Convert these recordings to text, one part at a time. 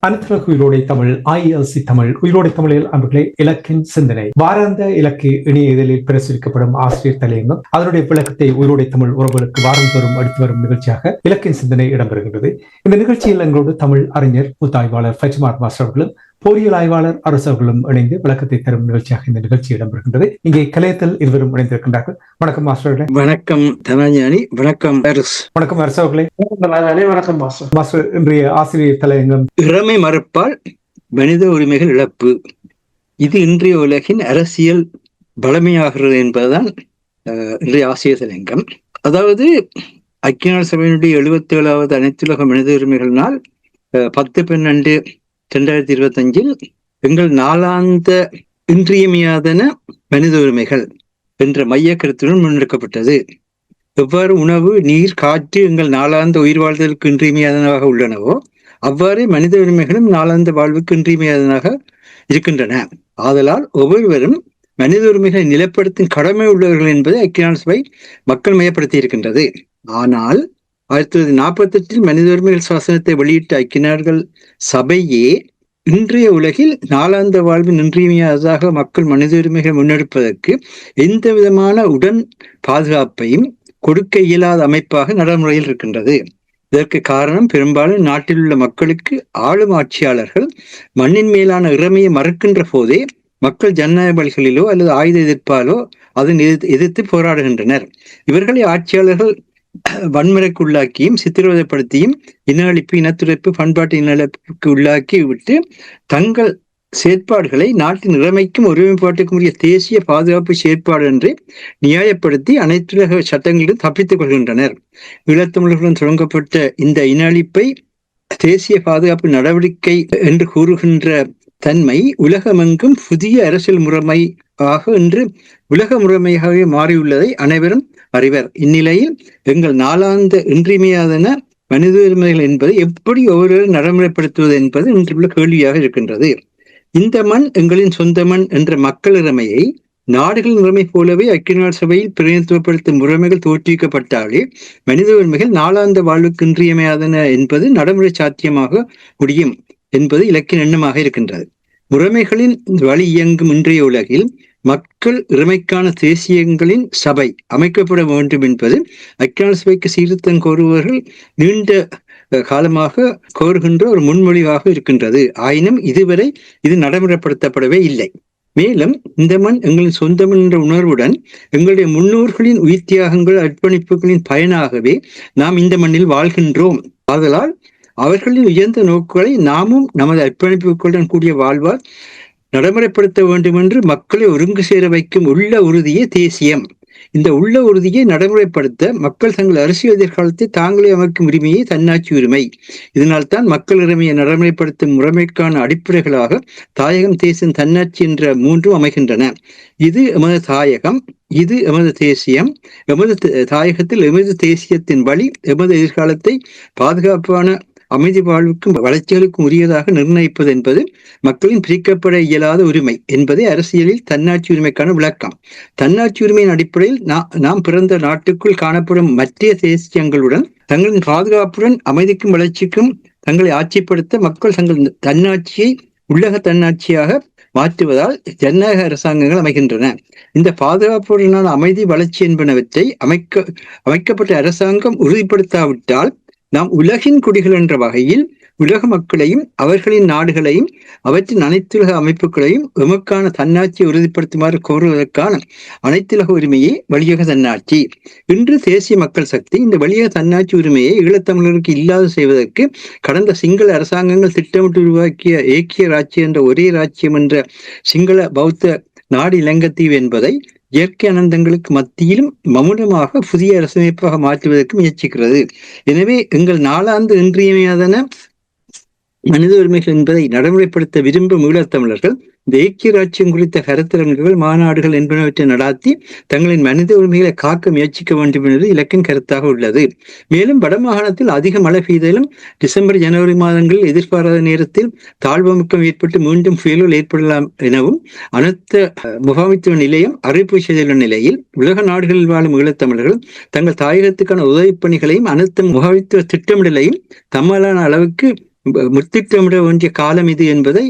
அனைத்துலக உயிரோடை தமிழ் IELTS தமிழ் உயிரோடை தமிழில் அன்பர்களே இலக்கின் சிந்தனை வாராந்த இலக்கு இணைய இதழில் பிரசுரிக்கப்படும் ஆசிரியர் தலையங்கம் அதனுடைய விளக்கத்தை உயிரோடை தமிழ் உறவுகளுக்கு வாரந்தோறும் அடுத்து வரும் நிகழ்ச்சியாக இலக்கின் சிந்தனை இடம்பெறுகிறது. இந்த நிகழ்ச்சியில் எங்களோடு தமிழ் அறிஞர் மூத்தாய்வாளர் ஃபஜ்மார் மாஸ்டர் அவர்களும் பொறியியல் ஆய்வாளர் அரசு அவர்களும் இணைந்து விளக்கத்தை தரும் நிகழ்ச்சியாக இந்த நிகழ்ச்சி இடம்பெறுகின்றது. இங்கே கலையத்தில் இருவரும் இணைந்திருக்கின்றார்கள். வணக்கம் மாஸ்டர்களே. வணக்கம் தனஞானி. வணக்கம் வணக்கம் அரசு அவர்களே. வணக்கம் மாஸ்டர். இன்றைய ஆசிரியர் தலையங்கம் இறமை மறுப்பால் மனித உரிமைகள் இழப்பு, இது இன்றைய உலகின் அரசியல் பலமையாகிறது என்பதுதான் இன்றைய ஆசிரியர் தலையங்கம். அதாவது ஐக்கிய நாடு சபையினுடைய 77வது அனைத்துலக மனித உரிமைகள் நாள் 10/12/2025 எங்கள் நாளாந்த இன்றியமையாதன மனித உரிமைகள் என்ற மைய கருத்துடன் முன்னெடுக்கப்பட்டது. எவ்வாறு உணவு, நீர், காற்று எங்கள் நாளாந்த உயிர் வாழ்தலுக்கு இன்றியமையாதனவாக உள்ளனவோ அவ்வாறே மனித உரிமைகளும் நாளாந்த வாழ்வுக்கு இன்றியமையாதனாக இருக்கின்றன. ஆதலால் ஒவ்வொருவரும் மனித உரிமைகளை நிலைப்படுத்தும் கடமை உள்ளவர்கள் என்பதை ஐக்கிய நாடு சபை மக்கள் மையப்படுத்தி இருக்கின்றது. ஆனால் 1948 மனித உரிமைகள் சாசனத்தை வெளியிட்ட ஐக்கிய நாடுகள் சபையே இன்றைய உலகில் நாளாந்த வாழ்வின் இன்றியமையாததாக மக்கள் மனித உரிமைகளை முன்னெடுப்பதற்கு எந்த விதமான உடன் பாதுகாப்பையும் கொடுக்க இயலாத அமைப்பாக நடைமுறையில் இருக்கின்றது. இதற்கு காரணம் பெரும்பாலும் நாட்டில் உள்ள மக்களுக்கு ஆளும் ஆட்சியாளர்கள் மண்ணின் மேலான இறமையை மறுக்கின்ற போதே மக்கள் ஜனநாயக வழிகளிலோ அல்லது ஆயுத எதிர்ப்பாலோ அதனை எதிர்த்து போராடுகின்றனர். இவர்களை ஆட்சியாளர்கள் வன்முறைக்கு உள்ளாக்கியும் சித்திரவதைப்படுத்தியும் இன அழிப்பு, இனத்துடைப்பு, பண்பாட்டு இனஅழிப்புக்கு உள்ளாக்கி விட்டு தங்கள் செயற்பாடுகளை நாட்டின் இறைமைக்கும் ஒருமைப்பாட்டுக்கும் உரிய தேசிய பாதுகாப்பு செயற்பாடு என்று நியாயப்படுத்தி அனைத்துலக சட்டங்களிலும் தப்பித்துக் கொள்கின்றனர். ஈழத்தமிழர்களுடன் தொடங்கப்பட்ட இந்த இன அழிப்பை தேசிய பாதுகாப்பு நடவடிக்கை என்று கூறுகின்ற தன்மை உலகமெங்கும் புதிய அரசியல் முறைமை இன்று உலக முறைமையாகவே மாறியுள்ளதை அனைவரும் அறிவர். இந்நிலையில் எங்கள் நாளாந்த இன்றியமையாதன மனித உரிமைகள் என்பதை எப்படி ஒவ்வொருவரும் நடைமுறைப்படுத்துவது என்பது இன்றுள்ள கேள்வியாக இருக்கின்றது. இந்த மண் எங்களின் சொந்த மண் என்ற மக்கள் இறைமையை நாடுகளின் உரிமை போலவே ஐக்கிய நாடு சபையில் பிரதிநிதித்துவப்படுத்தும் முறைமைகள் தோற்றுவிக்கப்பட்டாலே மனித உரிமைகள் நாளாந்த வாழ்வுக்கு இன்றியமையாதன என்பது நடைமுறை சாத்தியமாக முடியும் என்பது இலக்கிய எண்ணமாக இருக்கின்றது. முறைமைகளின் வழி இயங்கும் இன்றைய உலகில் மக்கள் இறைமைக்கான தேசியங்களின் சபை அமைக்கப்பட வேண்டும் என்பது ஐக்கிய நாடு சபைக்கு சீர்திருத்தம் கோருபவர்கள் நீண்ட காலமாக கோருகின்ற ஒரு முன்மொழிவாக இருக்கின்றது. ஆயினும் இதுவரை இது நடைமுறைப்படுத்தப்படவே இல்லை. மேலும் இந்த மண் எங்களின் சொந்தமன் என்ற உணர்வுடன் எங்களுடைய முன்னோர்களின் உயிர் தியாகங்கள், அர்ப்பணிப்புகளின் பயனாகவே நாம் இந்த மண்ணில் வாழ்கின்றோம். ஆதலால் அவர்களின் உயர்ந்த நோக்குகளை நாமும் நமது அர்ப்பணிப்புகளுடன் கூடிய வாழ்வால் நடைமுறைப்படுத்த வேண்டும் என்று மக்களை ஒருங்கு சேர வைக்கும் உள்ள உறுதியே தேசியம். இந்த உள்ள உறுதியை நடைமுறைப்படுத்த மக்கள் தங்கள் அரசியல் எதிர்காலத்தை தாங்களே அமைக்கும் உரிமையே தன்னாட்சி உரிமை. இதனால்தான் மக்கள் உரிமையை நடைமுறைப்படுத்தும் முறைமைக்கான அடிப்படைகளாக தாயகம், தேசம், தன்னாட்சி என்ற மூன்றும் அமைகின்றன. இது எமது தாயகம், இது எமது தேசியம். எமது தாயகத்தில் எமது தேசியத்தின் வழி எமது எதிர்காலத்தை பாதுகாப்பான அமைதி வாழ்வுக்கும் வளர்ச்சிகளுக்கும் உரியதாக நிர்ணயிப்பது என்பது மக்களின் பிரிக்கப்பட இயலாத உரிமை என்பதே அரசியலில் தன்னாட்சி உரிமைக்கான விளக்கம். தன்னாட்சி உரிமையின் அடிப்படையில் நாம் பிறந்த நாட்டுக்குள் காணப்படும் மற்ற தேசியங்களுடன் தங்களின் பாதுகாப்புடன் அமைதிக்கும் வளர்ச்சிக்கும் தங்களை ஆட்சிப்படுத்த மக்கள் தங்கள் தன்னாட்சியை உள்ளக தன்னாட்சியாக மாற்றுவதால் ஜனநாயக அரசாங்கங்கள் அமைகின்றன. இந்த பாதுகாப்புடனான அமைதி, வளர்ச்சி என்பனவற்றை அமைக்கப்பட்ட அரசாங்கம் உறுதிப்படுத்தாவிட்டால் நாம் உலகின் குடிகள் என்ற வகையில் உலக மக்களையும் அவர்களின் நாடுகளையும் அவற்றின் அனைத்துலக அமைப்புகளையும் எமக்கான தன்னாட்சியை உறுதிப்படுத்துமாறு கோருவதற்கான அனைத்துலக உரிமையை வலியக தன்னாட்சி. இன்று தேசிய மக்கள் சக்தி இந்த வலியக தன்னாட்சி உரிமையை ஈழத்தமிழருக்கு இல்லாது செய்வதற்கு கடந்த சிங்கள அரசாங்கங்கள் திட்டமிட்டு உருவாக்கிய ஏக்கிய ராஜ்யம் என்ற ஒரே ராஜ்யம் என்ற சிங்கள பௌத்த நாடு இலங்கைத்தீவு என்பதை இயற்கை அனந்தங்களுக்கு மத்தியிலும் மௌனமாக புதிய அரசமைப்பாக மாற்றுவதற்கு முயற்சிக்கிறது. எனவே எங்கள் நாளாந்த இன்றியமையாதன மனித உரிமைகள் என்பதை நடைமுறைப்படுத்த விரும்பும் ஈழத்தமிழர்கள் இந்த ஐக்கிய ராஜ்யம் குறித்த கருத்தரங்குகள், மாநாடுகள் என்பனவற்றை நடாத்தி தங்களின் மனித உரிமைகளை காக்க முயற்சிக்க வேண்டும் என்பது இலக்கின் கருத்தாக உள்ளது. மேலும் வடமாகாணத்தில் அதிக மழை பெய்தாலும் டிசம்பர், ஜனவரி மாதங்களில் எதிர்பாராத நேரத்தில் தாழ்வமுக்கம் ஏற்பட்டு மீண்டும் புயல்கள் ஏற்படலாம் எனவும் அனைத்து முகாமைத்துவ நிலையம் அறிவிப்பு செய்துள்ள நிலையில் உலக நாடுகளில் வாழும் ஈழத்தமிழர்கள் தங்கள் தாயகத்துக்கான உதவி பணிகளையும் அனைத்து முகாமைத்துவ திட்டமிடலையும் தம்மலான அளவுக்கு முத்திட்டமிட வேண்டிய காலம் இது என்பதை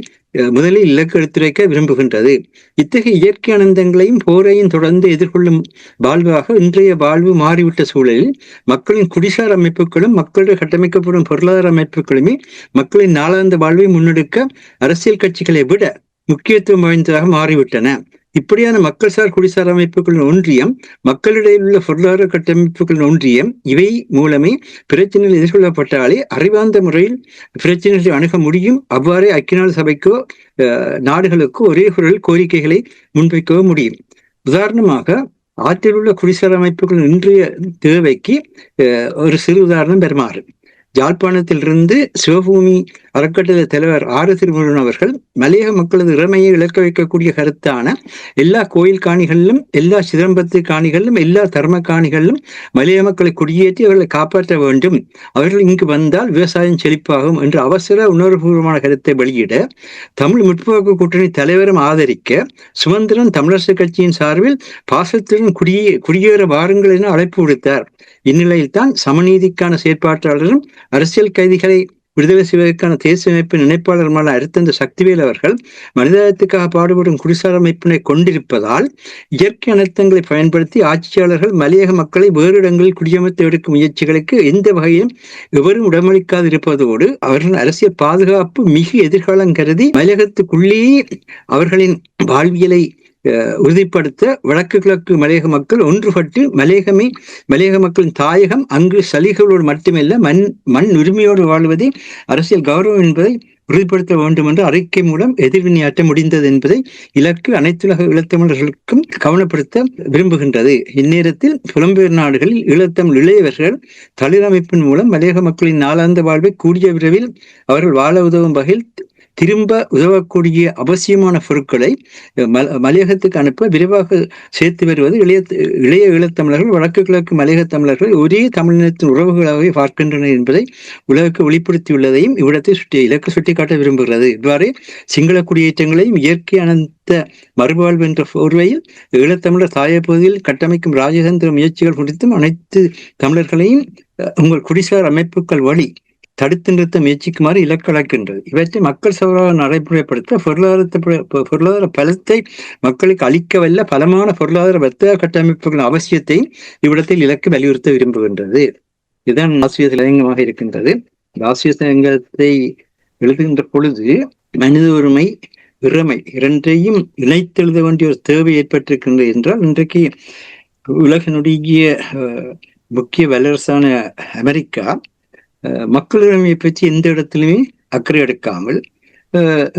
முதலில் இலக்கு எடுத்துரைக்க விரும்புகின்றது. இத்தகைய இயற்கை அனந்தங்களையும் போரையும் தொடர்ந்து எதிர்கொள்ளும் வாழ்வாக இன்றைய வாழ்வு மாறிவிட்ட சூழலில் மக்களின் குடிசார் அமைப்புகளும் மக்களுடைய கட்டமைக்கப்படும் பொருளாதார அமைப்புகளுமே மக்களின் நாளாந்த வாழ்வை முன்னெடுக்க அரசியல் கட்சிகளை விட முக்கியத்துவம் வாய்ந்ததாக மாறிவிட்டன. இப்படியான மக்கள் சார் குடிசார் அமைப்புகளின் ஒன்றியம், மக்களிடையில் உள்ள பொருளாதார கட்டமைப்புகளின் ஒன்றியம், இவை மூலமே பிரச்சனைகள் எதிர்கொள்ளப்பட்டாலே அறிவார்ந்த முறையில் பிரச்சனைகளை அணுக முடியும். அவ்வாறே ஐக்கிய நாடு சபைக்கோ நாடுகளுக்கோ ஒரே குரல் கோரிக்கைகளை முன்வைக்கவோ முடியும். உதாரணமாக, ஆற்றில் உள்ள குடிசார் அமைப்புகளின் இன்றைய தேவைக்கு ஒரு சிறு உதாரணம் பெறுமாறு. யாழ்ப்பாணத்திலிருந்து சிவபூமி அறக்கட்டளை தலைவர் ஆறு திருமுருகன் அவர்கள் மலையக மக்களது இறமையை இழக்க வைக்கக்கூடிய கருத்தான எல்லா கோயில் காணிகளிலும், எல்லா சிதம்பரத்து காணிகளிலும், எல்லா தர்ம காணிகளிலும் மலையக மக்களை குடியேற்றி அவர்களை காப்பாற்ற வேண்டும், அவர்கள் இங்கு வந்தால் விவசாயம் செழிப்பாகும் என்ற அவசர உணர்வுபூர்வமான கருத்தை வெளியிட தமிழ் முற்போக்கு கூட்டணி தலைவரும் ஆதரிக்க சுமந்திரன் தமிழரசு கட்சியின் சார்பில் பாசத்துடன் குடியேற வாருங்கள் என அழைப்பு விடுத்தார். இந்நிலையில் தான் சமநீதிக்கான செயற்பாட்டாளரும் அரசியல் கைதிகளை விடுதலை செய்வதற்கான தேசிய அமைப்பின் நினைப்பாளருமான அருத்தந்த சக்திவேல் அவர்கள் மனிதாயத்துக்காக பாடுபடும் குடிசார் அமைப்பினை கொண்டிருப்பதால் இயற்கை அனர்த்தங்களை பயன்படுத்தி ஆட்சியாளர்கள் மலையக மக்களை வேறு இடங்களில் குடியமர்த்த எடுக்கும் முயற்சிகளுக்கு எந்த வகையிலும் எவரும் உடமளிக்காது இருப்பதோடு அவர்கள் அரசியல் பாதுகாப்பு மிக எதிர்காலம் கருதி மலையகத்துக்குள்ளேயே அவர்களின் வாழ்வியலை உறுதிப்படுத்த வடக்கு கிழக்கு மலையக மக்கள் ஒன்றுபட்டு மலையக மக்களின் தாயகம் அங்கு சலுகைகளோடு மட்டுமல்ல மண் உரிமையோடு வாழ்வதே அரசியல் கௌரவம் என்பதை உறுதிப்படுத்த வேண்டும் என்ற அறிக்கை மூலம் எதிர்வினையாற்ற முடிந்தது என்பதை இலக்கு அனைத்துலக ஈழத்தமிழர்களுக்கும் கவனப்படுத்த விரும்புகின்றது. இந்நேரத்தில் புலம்பெயர் நாடுகளில் ஈழத்தமிழ் இளையவர்கள் தளிரமைப்பின் மூலம் மலையக மக்களின் நாளாந்த வாழ்வை கூடிய விரைவில் அவர்கள் வாழ உதவும் வகையில் திரும்ப உதவக்கூடிய அவசியமான பொருட்களை மலையகத்துக்கு அனுப்ப விரைவாக சேர்த்து வருவது இளைய ஈழத்தமிழர்கள் வடக்கு கிழக்கு மலையக தமிழர்கள் ஒரே தமிழினத்தின் உறவுகளாகவே பார்க்கின்றனர் என்பதை உலகுக்கு வெளிப்படுத்தியுள்ளதையும் இவ்விடத்தை இலக்கு சுட்டிக்காட்ட விரும்புகிறது. இவ்வாறு சிங்கள குடியேற்றங்களையும் இயற்கை அனந்த மறுவாழ்வு என்ற போர்வையில் ஈழத்தமிழர் தாய பகுதியில் கட்டமைக்கும் ராஜதந்திர முயற்சிகள் குறித்தும் அனைத்து தமிழர்களையும் உங்கள் குடிசார் அமைப்புகள் வழி தடுத்து நிறுத்த முயற்சிக்குமாறு இலக்களிக்கின்றது. இவற்றை மக்கள் சபையாக நடைமுறைப்படுத்த பொருளாதார பலத்தை மக்களுக்கு அளிக்க வல்ல பலமான பொருளாதார வர்த்தக கட்டமைப்புகளின் அவசியத்தை இவ்விடத்தில் இலக்கு வலியுறுத்த விரும்புகின்றது. இதுதான் ஆசிரிய தலையங்கமாக இருக்கின்றது. ஆசிரிய தலையங்கத்தை எழுதுகின்ற பொழுது மனித உரிமை, இறைமை இரண்டையும் இணைத்து எழுத வேண்டிய ஒரு தேவை ஏற்பட்டிருக்கின்றது என்றால், இன்றைக்கு உலகினுடைய முக்கிய வல்லரசான அமெரிக்கா மக்களுரிமையை பற்றி எந்த இடத்திலுமே அக்கறை எடுக்காமல்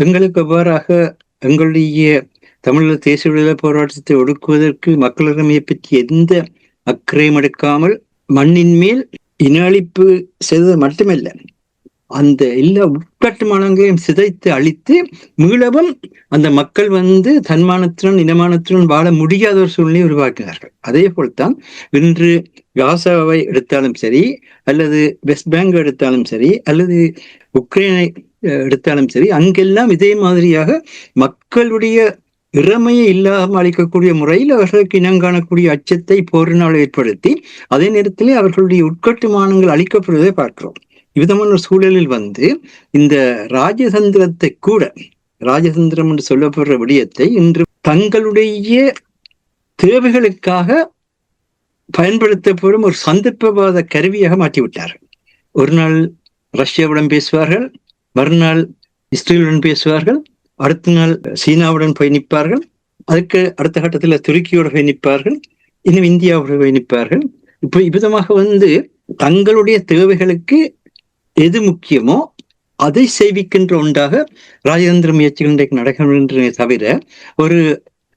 எங்களுக்கு எவ்வாறாக எங்களுடைய தமிழக தேசிய விடுதலை போராட்டத்தை ஒடுக்குவதற்கு மக்களுரிமையை பற்றி எந்த அக்கறையும் எடுக்காமல் மண்ணின் மேல் இன அழிப்பு செய்தது மட்டுமல்ல, அந்த எல்லா உட்கட்டுமானங்களையும் சிதைத்து அழித்து மீளவும் அந்த மக்கள் தன்மானத்துடன் இனமானத்துடன் வாழ முடியாத ஒரு சூழ்நிலையை உருவாக்கினார்கள். அதே போல்தான் இன்று காசாவை எடுத்தாலும் சரி, அல்லது வெஸ்ட் பேங்க் எடுத்தாலும் சரி, அல்லது உக்ரைனை எடுத்தாலும் சரி, அங்கெல்லாம் இதே மாதிரியாக மக்களுடைய இறமையை இல்லாமல் அளிக்கக்கூடிய முறையில் அவர்களுக்கு இனங்காணக்கூடிய அச்சத்தை போரினால் ஏற்படுத்தி அதே நேரத்திலே அவர்களுடைய உட்கட்டுமானங்கள் அளிக்கப்படுவதை பார்க்கிறோம். விதமான ஒரு சூழலில் இந்த ராஜதந்திரத்தை கூட, ராஜதந்திரம் என்று சொல்லப்படுற விடயத்தை இன்று தங்களுடைய தேவைகளுக்காக பயன்படுத்தப்படும் ஒரு சந்தர்ப்பவாத கருவியாக மாற்றிவிட்டார்கள். ஒரு நாள் ரஷ்யாவுடன் பேசுவார்கள், மறுநாள் இஸ்ரேலுடன் பேசுவார்கள், அடுத்த நாள் சீனாவுடன் போய் நிற்பார்கள், அதுக்கு அடுத்த கட்டத்தில் துருக்கியோட போய் நிற்பார்கள், இன்னும் இந்தியாவோட போய் நிற்பார்கள். இப்போ இவ்விதமாக தங்களுடைய தேவைகளுக்கு எது முக்கியமோ அதை செய்விக்கின்ற ஒன்றாக ராஜதந்திர முயற்சிகள் இன்றைக்கு நடக்கின்றன தவிர ஒரு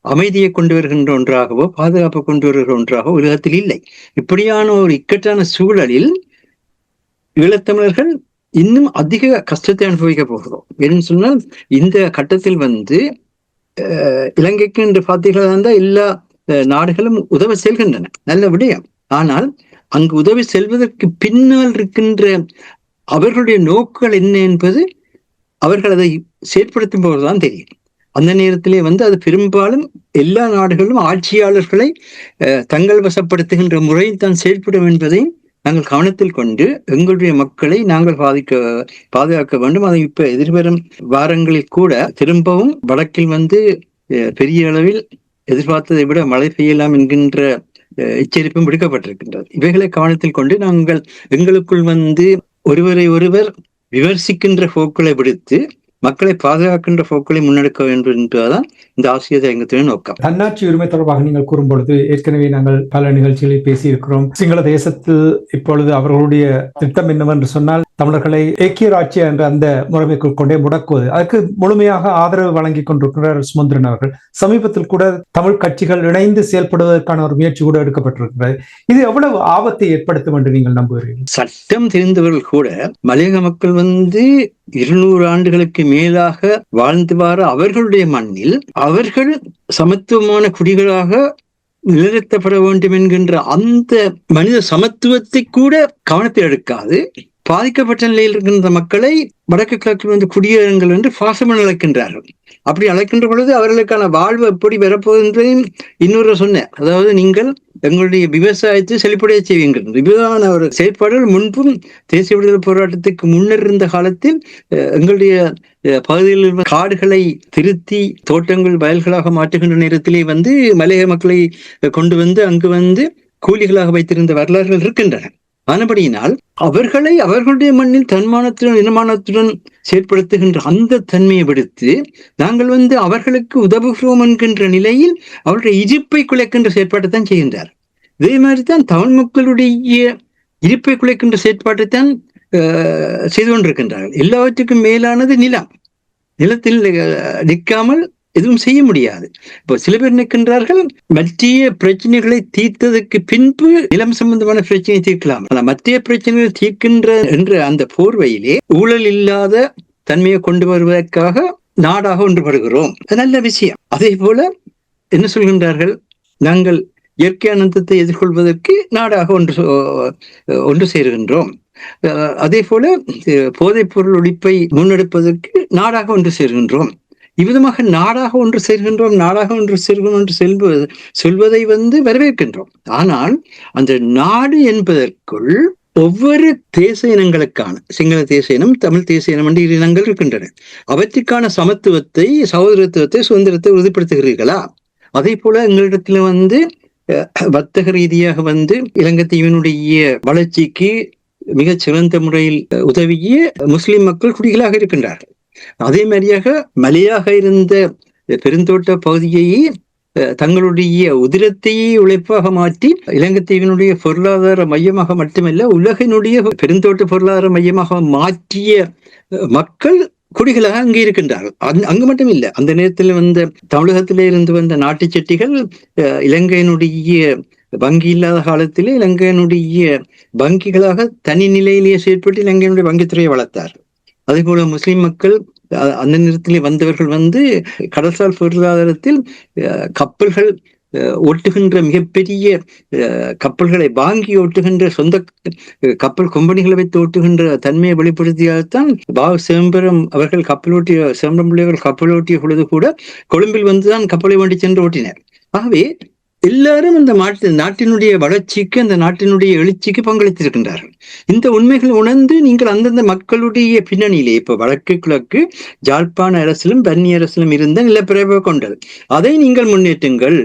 அமைதியை கொண்டு வருகின்ற ஒன்றாகவோ பாதுகாப்பு கொண்டு வருகிற ஒன்றாகவோ உலகத்தில் இல்லை. இப்படியான ஒரு இக்கட்டான சூழலில் ஈழத்தமிழர்கள் இன்னும் அதிக கஷ்டத்தை அனுபவிக்க போகிறோம். ஏன்னு சொன்னால், இந்த கட்டத்தில் இலங்கைக்கு என்று பார்த்தீர்களா இருந்தால் எல்லா நாடுகளும் உதவி செல்கின்றன, நல்ல விடயம். ஆனால் அங்கு உதவி செல்வதற்கு பின்னால் இருக்கின்ற அவர்களுடைய நோக்குகள் என்ன என்பது அவர்கள் அதை செயற்படுத்தும் போதுதான் தெரியும். அந்த நேரத்திலே அது பெரும்பாலும் எல்லா நாடுகளும் ஆட்சியாளர்களை தங்கள் வசப்படுத்துகின்ற முறையில் தான் செயல்படும் என்பதை நாங்கள் கவனத்தில் கொண்டு எங்களுடைய மக்களை நாங்கள் பாதுகாக்க வேண்டும். அதை இப்ப எதிர்வரும் வாரங்களில் கூட திரும்பவும் வடக்கில் பெரிய அளவில் எதிர்பார்த்ததை விட மழை பெய்யலாம் என்கின்ற எச்சரிப்பும் விடுக்கப்பட்டிருக்கின்றது. இவைகளை கவனத்தில் கொண்டு நாங்கள் எங்களுக்குள் ஒருவரை ஒருவர் விமர்சிக்கின்ற போக்களை விடுத்து மக்களை பாதுகாக்கின்ற போக்களை முன்னெடுக்க வேண்டும் என்பதுதான் இந்த ஆசிரியர் தலையங்கத்தின் நோக்கம். தன்னாட்சி உரிமை தொடர்பாக நீங்கள் கூறும்பொழுது ஏற்கனவே நாங்கள் பல நிகழ்ச்சிகளில் பேசியிருக்கிறோம். சிங்கள தேசத்தில் இப்பொழுது அவர்களுடைய திட்டம் என்னவென்று சொன்னால் தமிழர்களை ஏக்கிய ராட்சிய என்ற அந்த முறைமைக்குள் கொண்டே முடக்குவது. அதற்கு முழுமையாக ஆதரவு வழங்கி கொண்டிருக்கிறார் சுமந்திரன் அவர்கள். சமீபத்தில் கூட தமிழ் கட்சிகள் இணைந்து செயல்படுவதற்கான ஒரு முயற்சி கூட எடுக்கப்பட்டிருக்கிறது. இது எவ்வளவு ஆபத்தை ஏற்படுத்தும் என்று நீங்கள் நம்புகிறீர்கள்? சட்டம் தெரிந்தவர்கள் கூட மலையக மக்கள் 200 ஆண்டுகளுக்கு மேலாக வாழ்ந்து வர அவர்களுடைய மண்ணில் அவர்கள் சமத்துவமான குடிகளாக நிலைநிறுத்தப்பட வேண்டும் என்கின்ற அந்த மனித சமத்துவத்தை கூட கவனத்தில் எடுக்காது பாதிக்கப்பட்ட நிலையில் இருக்கின்ற மக்களை வடக்கு கிழக்கில் குடியேறுங்கள் என்று பாசமன் அழைக்கின்றார்கள். அப்படி அழைக்கின்ற பொழுது அவர்களுக்கான வாழ்வு எப்படி பெறப்போகின்றதையும் இன்னொரு சொன்னேன். அதாவது நீங்கள் எங்களுடைய விவசாயத்தை செழிப்படைய செய்வீங்கள். விவசாய ஒரு செயற்பாடுகள் முன்பும் தேசிய விடுதலை போராட்டத்துக்கு முன்னர் இருந்த காலத்தில் எங்களுடைய பகுதியில் உள்ள காடுகளை திருத்தி தோட்டங்கள் வயல்களாக மாற்றுகின்ற நேரத்திலே மலையக மக்களை கொண்டு அங்கு கூலிகளாக வைத்திருந்த வரலாறுகள் இருக்கின்றன. ஆனபடியினால் அவர்களை அவர்களுடைய மண்ணில் தன்மானத்துடன் இனமானத்துடன் செயற்படுத்துகின்ற அந்த தன்மையை விடுத்து நாங்கள் அவர்களுக்கு உதவுகிறோம் என்கின்ற நிலையில் அவருடைய இருப்பை குலைக்கின்ற செயற்பாட்டை தான் செய்கின்றார். இதே மாதிரி தான் தமிழ் மக்களுடைய இருப்பை குலைக்கின்ற செயற்பாட்டை தான் செய்து கொண்டிருக்கின்றார்கள். எல்லாவற்றுக்கும் மேலானது நிலம். நிலத்தில் நிற்காமல் எதுவும் செய்ய முடியாது. இப்போ சில பேர் நிற்கின்றார்கள் மத்திய பிரச்சனைகளை தீர்த்ததற்கு பின்பு நிலம் சம்பந்தமான பிரச்சனையை தீர்க்கலாம். மத்திய பிரச்சனைகளை தீர்க்கின்ற என்ற அந்த போர்வையிலே ஊழல் இல்லாத தன்மையை கொண்டு வருவதற்காக நாடாக ஒன்றுபடுகிறோம். நல்ல விஷயம். அதே போல என்ன சொல்கின்றார்கள், நாங்கள் இயற்கை அனந்தத்தை எதிர்கொள்வதற்கு நாடாக ஒன்று சேருகின்றோம். அதே போல போதைப் பொருள் ஒழிப்பை முன்னெடுப்பதற்கு நாடாக ஒன்று சேர்கின்றோம். இவ்விதமாக நாடாக ஒன்று சேர்கின்றோம் என்று சொல்வதை வரவேற்கின்றோம். ஆனால் அந்த நாடு என்பதற்குள் ஒவ்வொரு தேச இனங்களுக்கான சிங்கள தேச இனம், தமிழ் தேச இனம் என்று 2 இனங்கள் இருக்கின்றன. அவற்றுக்கான சமத்துவத்தை, சகோதரத்துவத்தை, சுதந்திரத்தை உறுதிப்படுத்துகிறீர்களா? அதே போல எங்களிடத்துல வர்த்தக ரீதியாக இலங்கை தீவினுடைய வளர்ச்சிக்கு மிகச் சிறந்த முறையில் உதவிய முஸ்லிம் மக்கள் குடிகளாக இருக்கின்றார்கள். அதே மாதிரியாக மலையாக இருந்த பெருந்தோட்ட பகுதியை தங்களுடைய உதிரத்தையே உழைப்பாக மாற்றி இலங்கை தீவினுடைய பொருளாதார மையமாக மட்டுமல்ல உலகினுடைய பெருந்தோட்ட பொருளாதார மையமாக மாற்றிய மக்கள் குடிகளாக அங்கே இருக்கின்றார்கள். அங்கு மட்டும் இல்லை, அந்த நேரத்தில் தமிழகத்திலே இருந்து நாட்டு செட்டிகள் இலங்கையினுடைய வங்கி இல்லாத காலத்திலே இலங்கையினுடைய வங்கிகளாக தனி நிலையிலேயே செயற்பட்டு இலங்கையினுடைய வங்கித்துறையை வளர்த்தார். அதே போல முஸ்லிம் மக்கள் அந்த நேரத்திலே வந்தவர்கள் கடல்சார் பொருளாதாரத்தில் கப்பல்கள் ஓட்டுகின்ற மிகப்பெரிய கப்பல்களை வாங்கி ஓட்டுகின்ற சொந்த கப்பல் கம்பெனிகளை வைத்து ஓட்டுகின்ற தன்மையை வெளிப்படுத்தியால்தான் சிதம்பரம் அவர்கள் சிதம்பரம் பிள்ளைகள் கப்பல் ஓட்டிய பொழுது கூட கொழும்பில் வந்துதான் கப்பலை வேண்டி சென்று ஓட்டினர். ஆகவே எல்லாரும் இந்த நாட்டினுடைய வளர்ச்சிக்கு, அந்த நாட்டினுடைய எழுச்சிக்கு பங்களித்திருக்கின்றார்கள். இந்த உண்மைகள் உணர்ந்து நீங்கள் அந்தந்த மக்களுடைய பின்னணியிலே இப்ப வடக்கு கிழக்கு ஜாழ்ப்பாண அரசிலும் பன்னி அரசிலும் இருந்த நிலப்பிரவை கொண்டது, அதை நீங்கள் முன்னேற்றுங்கள்.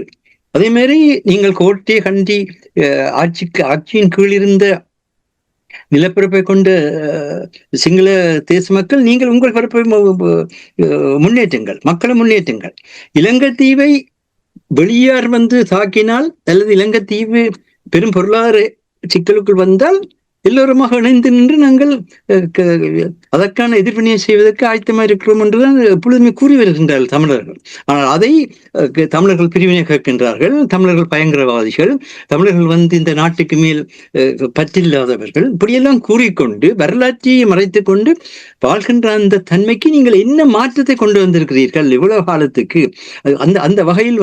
அதே மாதிரி நீங்கள் கோட்டை கண்டி ஆட்சியின் கீழ் இருந்த நிலப்பரப்பை கொண்ட சிங்கள தேச மக்கள் நீங்கள் உங்கள் பரப்பை முன்னேற்றுங்கள், மக்களை முன்னேற்றுங்கள். இலங்கை தீவை வெளியார் தாக்கினால் அல்லது இலங்கை தீவு பெரும் பொருளாதார சிக்கலுக்குள் வந்தால் எல்லோருமாக இணைந்து நின்று நாங்கள் அதற்கான எதிர்வினையை செய்வதற்கு ஆயத்தமாக இருக்கிறோம் என்றுதான் எப்பொழுதுமே கூறி வருகின்றார்கள் தமிழர்கள். ஆனால் அதை தமிழர்கள் பிரிவினை கேட்கின்றார்கள். தமிழர்கள் பயங்கரவாதிகள், தமிழர்கள் இந்த நாட்டுக்கு மேல் பற்றில்லாதவர்கள், இப்படியெல்லாம் கூறிக்கொண்டு வரலாற்றையை மறைத்துக் கொண்டு வாழ்கின்ற அந்த தன்மைக்கு நீங்கள் என்ன மாற்றத்தை கொண்டு வந்திருக்கிறீர்கள் இவ்வளவு காலத்துக்கு? அந்த வகையில்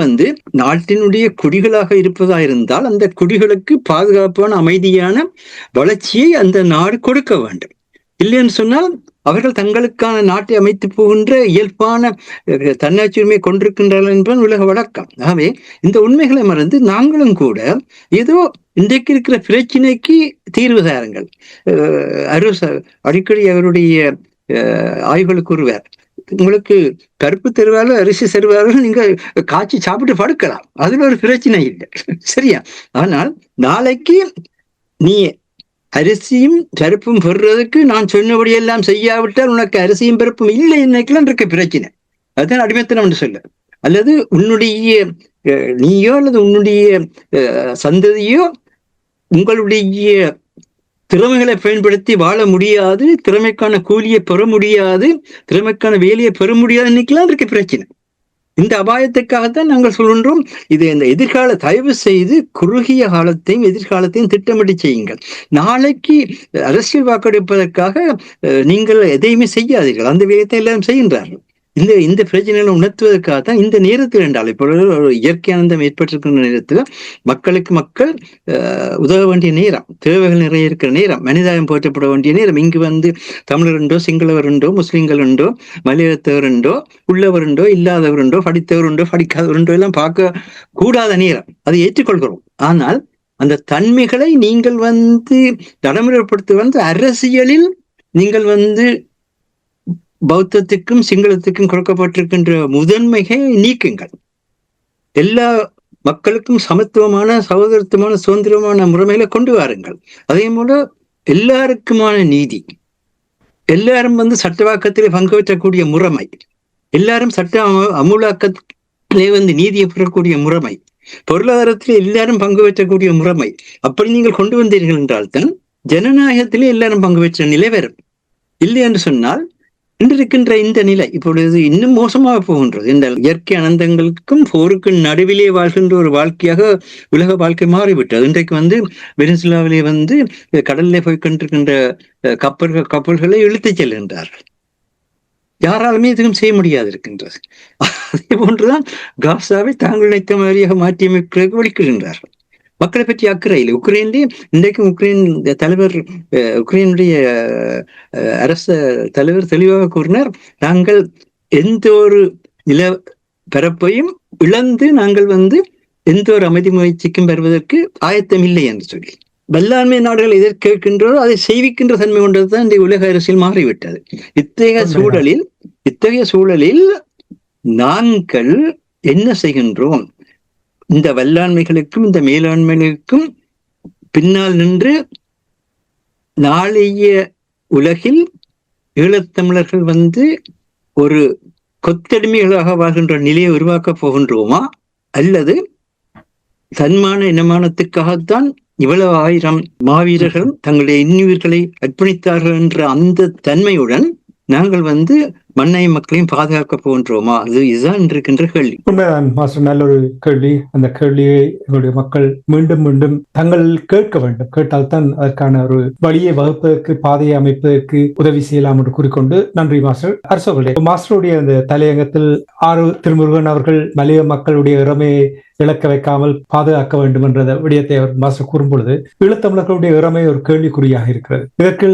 நாட்டினுடைய குடிகளாக இருப்பதா இருந்தால் அந்த குடிகளுக்கு பாதுகாப்பான அமைதியான வளர்ச்சி அந்த நாடு கொடுக்க வேண்டும். இல்லைன்னு சொன்னால் அவர்கள் தங்களுக்கான நாட்டை அமைத்து போகின்ற இயல்பான தன்னாட்சி உரிமையை கொண்டிருக்கின்றார்கள் என்பது உலக வழக்கம். ஆகவே இந்த உண்மைகளை மறந்து நாங்களும் கூட ஏதோ இன்றைக்கு இருக்கிற பிரச்சனைக்கு தீர்வு தாருங்கள். அடிக்கடி அவருடைய ஆய்வுகளுக்கு கூறுவார், உங்களுக்கு கருப்பு தருவார்கள், அரிசி தருவார்கள், நீங்க காய்ச்சி சாப்பிட்டு படுக்கலாம், அதுல ஒரு பிரச்சனை இல்லை, சரியா? ஆனால் நாளைக்கு நீ அரிசியும் பருப்பும் பெறுறதுக்கு நான் சொன்னபடியெல்லாம் செய்யாவிட்டால் உனக்கு அரிசியும் பருப்பும் இல்லை என்னைக்கெல்லாம் இருக்க பிரச்சனை. அதுதான் அடிமைத்தனம் என்று சொல்ல. அல்லது உன்னுடைய நீயோ அல்லது உன்னுடைய சந்ததியோ உங்களுடைய திறமைகளை பயன்படுத்தி வாழ முடியாது, திறமைக்கான கூலியை பெற முடியாது, திறமைக்கான வேலையை பெற முடியாது இன்னைக்கெல்லாம் இருக்க பிரச்சனை. இந்த அபாயத்துக்காகத்தான் நாங்கள் சொல்கின்றோம், இது இந்த எதிர்கால தயவு செய்து குறுகிய காலத்தையும் எதிர்காலத்தையும் திட்டமிட்டு செய்யுங்கள். நாளைக்கு அரசியல் வாக்கெடுப்பதற்காக நீங்கள் எதையுமே செய்யாதீர்கள். அந்த வேலையை எல்லாம் செய்கின்றார்கள். இந்த பிரச்சனைகளை உணர்த்துவதற்காகத்தான் இந்த நேரத்தில் என்றால் இப்பொழுது ஒரு இயற்கையானந்தம் ஏற்பட்டிருக்கின்ற நேரத்தில் மக்களுக்கு மக்கள் உதவ வேண்டிய நேரம், தேவைகள் நிறைய இருக்கிற நேரம், மனிதாயம் போற்றப்பட வேண்டிய நேரம். இங்கு வந்து தமிழர் உண்டோ, சிங்களவர் உண்டோ, முஸ்லிம்கள் உண்டோ, மலையாளத்தவர் உண்டோ, உள்ளவர் உண்டோ, இல்லாதவர் உண்டோ, படித்தவர் உண்டோ, படிக்காதவர் உண்டோ எல்லாம் பார்க்க கூடாத நேரம். அதை ஏற்றுக்கொள்கிறோம். ஆனால் அந்த தன்மைகளை நீங்கள் வந்து நடைமுறைப்படுத்த அரசியலில் நீங்கள் பௌத்தத்துக்கும் சிங்களத்துக்கும் கொடுக்கப்பட்டிருக்கின்ற முதன்மையை நீக்குங்கள். எல்லா மக்களுக்கும் சமத்துவமான, சகோதரத்துவமான, சுதந்திரமான முறைமையில கொண்டு வாருங்கள். அதே போல எல்லாருக்குமான நீதி, எல்லாரும் சட்டவாக்கத்திலே பங்கு பெற்றக்கூடிய முறைமை, எல்லாரும் சட்ட அமுலாக்கத்திலே நீதியை பெறக்கூடிய முறைமை, பொருளாதாரத்திலே எல்லாரும் பங்கு பெற்றக்கூடிய முறைமை, அப்படி நீங்கள் கொண்டு வந்தீர்கள் என்றால்தான் ஜனநாயகத்திலே எல்லாரும் பங்கு பெற்ற நிலை வரும். இல்லை என்று சொன்னால் இன்றிருக்கின்ற இந்த நிலை இப்பொழுது இன்னும் மோசமாக போகின்றது. இந்த இயற்கை அனந்தங்களுக்கும் போருக்கும் நடுவிலே வாழ்கின்ற ஒரு வாழ்க்கையாக உலக வாழ்க்கை மாறிவிட்டது. இன்றைக்கு வெனிசுலாவிலே கடலிலே போய்கொண்டிருக்கின்ற கப்பல்களை இழுத்துச் செல்கின்றார்கள். யாராலுமே எதுவும் செய்ய முடியாது இருக்கின்றது. அதே போன்றுதான் காசாவை தாங்கள் நினைத்த மாதிரியாக மாற்றியமைக்கிறதுக்கு வலிக்கின்றார்கள். மக்களை பற்றி அக்கறை இல்லை. உக்ரைன்லேயே இன்றைக்கும் உக்ரைன் தலைவர், உக்ரைனுடைய அரச தலைவர் தெளிவாக கூறினார், நாங்கள் எந்த ஒரு நிலப்பரப்பையும் இழந்து நாங்கள் எந்த ஒரு அமைதி முயற்சிக்கும் வருவதற்கு ஆயத்தம் இல்லை என்று சொல்லி. வல்லாண்மை நாடுகள் எதை கேட்கின்றதோ அதை செய்விக்கின்ற தன்மை கொண்டதுதான் இந்த உலக அரசியல் மாறிவிட்டது. இத்தகைய சூழலில் நாங்கள் என்ன செய்கின்றோம்? இந்த வல்லாண்மைகளுக்கும் இந்த மேலாண்மைகளுக்கும் பின்னால் நின்று நாளைய உலகில் ஈழத்தமிழர்கள் ஒரு கொத்தடிமைகளாக வாழ்கின்ற நிலையை உருவாக்கப் போகின்றோமா? அல்லது தன்மான இனமானத்துக்காகத்தான் இவ்வளவு ஆயிரம் மாவீரர்கள் தங்களுடைய இன்னுயிர்களை அர்ப்பணித்தார்கள் என்ற அந்த தன்மையுடன் நாங்கள் மண்ணையும் மக்களையும் பாதுகாக்க போன்றோமா? இதுதான் இருக்கின்ற கேள்வி. உண்மைதான் மாஸ்டர், நல்ல ஒரு கேள்வி. அந்த கேள்வியை எங்களுடைய மக்கள் மீண்டும் மீண்டும் தங்கள் கேட்க வேண்டும். கேட்டால்தான் அதற்கான ஒரு வழியை வகுப்பதற்கு, பாதையை அமைப்பதற்கு உதவி செய்யலாம் என்று கூறிக்கொண்டு நன்றி மாஸ்டர். அரசோகளே, மாஸ்டருடைய அந்த தலையங்கத்தில் ஆறு திருமுருகன் அவர்கள் மலைய மக்களுடைய இறமையை இழக்க வைக்காமல் பாதுகாக்க வேண்டும் என்ற விடயத்தை அவர் மாஸ்டர் கூறும் பொழுது ஈழத்தமிழர்களுடைய இறமை ஒரு கேள்விக்குறியாக இருக்கிறது. இதற்கு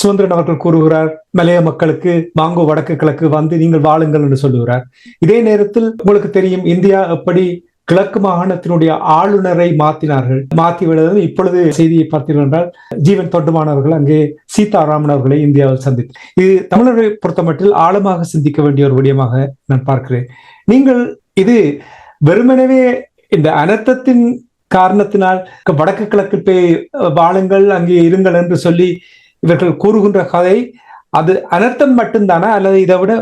சுதந்திரன் அவர்கள் கூறுகிறார், மலைய மக்களுக்கு மாங்கோ வடக்கு கிழக்கு நீங்கள் வாழுங்கள் என்று சொல்லுகிறார். இதே நேரத்தில் உங்களுக்கு தெரியும், இந்தியா எப்படி கிழக்கு மாகாணத்தினுடைய ஆளுநரை மாற்றி விடுவது. இப்பொழுது செய்தியை பார்த்தீர்கள் என்றால் ஜீவன் தொண்டுமானவர்கள் அங்கே சீதாராமன் அவர்களை இந்தியாவில் சந்தித்து, இது தமிழரை பொறுத்தமட்டில் ஆழமாக சிந்திக்க வேண்டிய ஒரு விடயமாக நான் பார்க்கிறேன். நீங்கள் இது வெறுமனவே இந்த அனர்த்தத்தின் காரணத்தினால் வடக்கு கிழக்கு போய் வாழுங்கள், அங்கே இருங்கள் என்று சொல்லி இவர்கள் கூறுகின்ற கதை, அது அனர்த்தம் மட்டும்தானா அல்லது இதை விட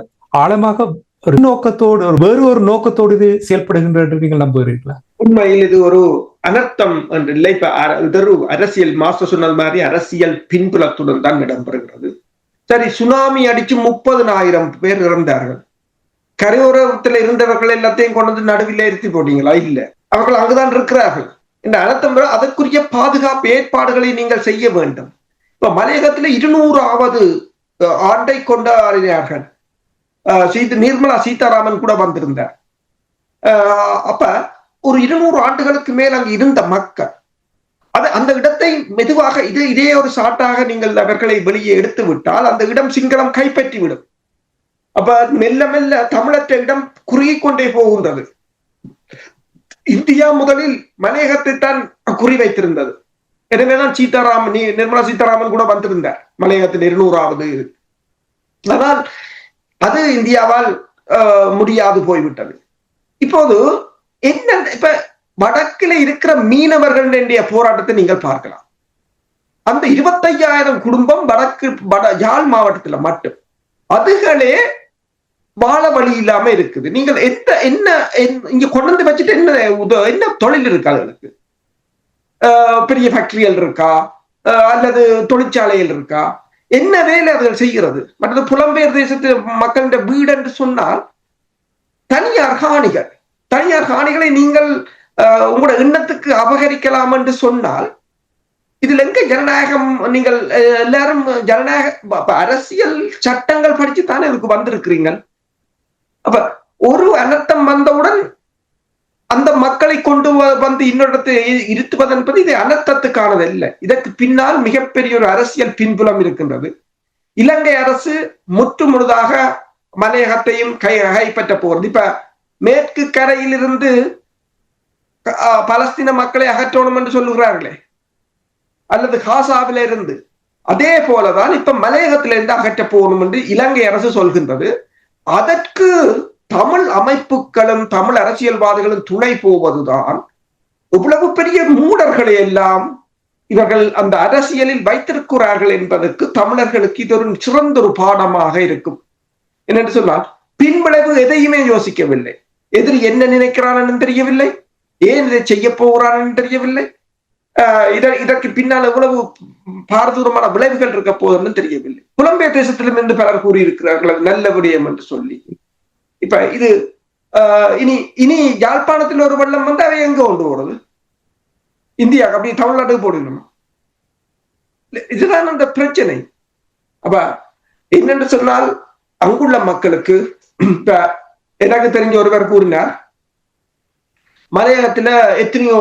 ஆழமாக ஒரு நோக்கத்தோடு, வேறு ஒரு நோக்கத்தோடு இது செயல்படுகின்ற என்று நீங்கள் நம்புகிறீர்களா? உண்மையில் இது ஒரு அனர்த்தம் என்று இல்லை. இப்ப அரசியல் மாஸ்டர் சொன்னது மாதிரி அரசியல் பின்புலத்துடன் தான் இடம்பெறுகிறது. சரி, சுனாமி அடிச்சு 30,000 பேர் இறந்தார்கள். கரையோரத்தில் இருந்தவர்கள் எல்லாத்தையும் கொண்டு நடுவில் இருத்தி போட்டீங்களா? இல்ல, அவர்கள் அங்குதான் இருக்கிறார்கள். இந்த அனர்த்தம் அதற்குரிய பாதுகாப்பு ஏற்பாடுகளை நீங்கள் செய்ய வேண்டும். இப்ப மலையகத்துல 200வது ஆண்டை கொண்டாடினார்கள். நிர்மலா சீதாராமன் கூட வந்திருந்தார். அப்ப ஒரு 200 ஆண்டுகளுக்கு மேல் அங்கு இருந்த மக்கள் அது அந்த இடத்தை மெதுவாக இதே ஒரு சாட்டாக நீங்கள் அவர்களை வெளியே எடுத்து விட்டால் அந்த இடம் சிங்களம் கைப்பற்றி விடும். அப்ப மெல்ல மெல்ல தமிழற்ற இடம் குறுகி கொண்டே போகின்றது. இந்தியா முதலில் மலையகத்தை தான் குறி வைத்திருந்தது. எனவேதான் நிர்மலா சீதாராமன் கூட வந்திருந்தார் மலையகத்தின் 200வது. ஆனால் அது இந்தியாவால் முடியாது போய்விட்டது. இப்போது என்ன, இப்ப வடக்கில் இருக்கிற மீனவர்களுடைய போராட்டத்தை நீங்கள் பார்க்கலாம். அந்த 25,000 குடும்பம் யாழ் மாவட்டத்துல மட்டும் அதுகளே வாழ வழி இல்லாம இருக்குது. நீங்கள் என்ன இங்க கொண்டு வந்து வச்சுட்டு என்ன தொழில் இருக்கா? அதுகளுக்கு பெரிய ஃபேக்டரிகள் இருக்கா அல்லது தொழிற்சாலைகள் இருக்கா? என்ன வேலை அதுகள் செய்கிறது? மற்றது புலம்பெயர் தேசத்து மக்களுடைய வீடு என்று சொன்னால் தனியார் காணிகளை நீங்கள் உங்களோட எண்ணத்துக்கு அபகரிக்கலாம் என்று சொன்னால் இதுல எங்க ஜனநாயகம்? நீங்கள் எல்லாரும் ஜனநாயக அரசியல் சட்டங்கள் படிச்சுத்தானே இதுக்கு வந்திருக்கிறீங்க. அப்ப ஒரு அனர்த்தம் வந்தவுடன் அந்த மக்களை கொண்டு வந்து இன்னொரு இருத்துவது என்பது இது அனர்த்தத்துக்கானது இல்லை. இதற்கு பின்னால் மிகப்பெரிய ஒரு அரசியல் பின்புலம் இருக்கின்றது. இலங்கை அரசு முற்று முழுதாக மலையகத்தையும் கைப்பற்ற போறது. இப்ப மேற்கு கரையில் இருந்து பலஸ்தீன மக்களை அகற்றணும் என்று சொல்லுகிறார்களே, அல்லது காசாவில இருந்து, அதே போலதான் இப்ப மலையகத்திலிருந்து அகற்ற போகணும் என்று இலங்கை அரசு சொல்கின்றது. அதற்கு தமிழ் அமைப்புகளும் தமிழ் அரசியல்வாதிகளும் துணை போவதுதான் இவ்வளவு பெரிய மூடர்களை எல்லாம் இவர்கள் அந்த அரசியலில் வைத்திருக்கிறார்கள் என்பதற்கு தமிழர்களுக்கு இது ஒரு சிறந்த ஒரு பாடமாக இருக்கும். என்னென்று சொன்னால் பின்விளைவு எதையுமே யோசிக்கவில்லை. எதிரி என்ன நினைக்கிறான் தெரியவில்லை, ஏன் இதை செய்ய போகிறான் தெரியவில்லை, இதற்கு பின்னால் எவ்வளவு பாரதூரமான விளைவுகள் இருக்க போதுன்னு தெரியவில்லை. புலம்பெயர் தேசத்திலிருந்து பலர் கூறியிருக்கிறார்கள் நல்ல விடயம் என்று சொல்லி. இப்ப இது இனி யாழ்ப்பாணத்தில் ஒரு வெள்ளம் வந்து அவை எங்க கொண்டு போறது? இந்தியா அப்படி தமிழ்நாட்டுக்கு போடணுமா? இதுதான் அந்த பிரச்சனை. அப்ப என்னென்று சொன்னால் அங்குள்ள மக்களுக்கு இப்ப எனக்கு தெரிஞ்ச ஒருவர் கூறினார், மலையகத்துல எத்தனையோ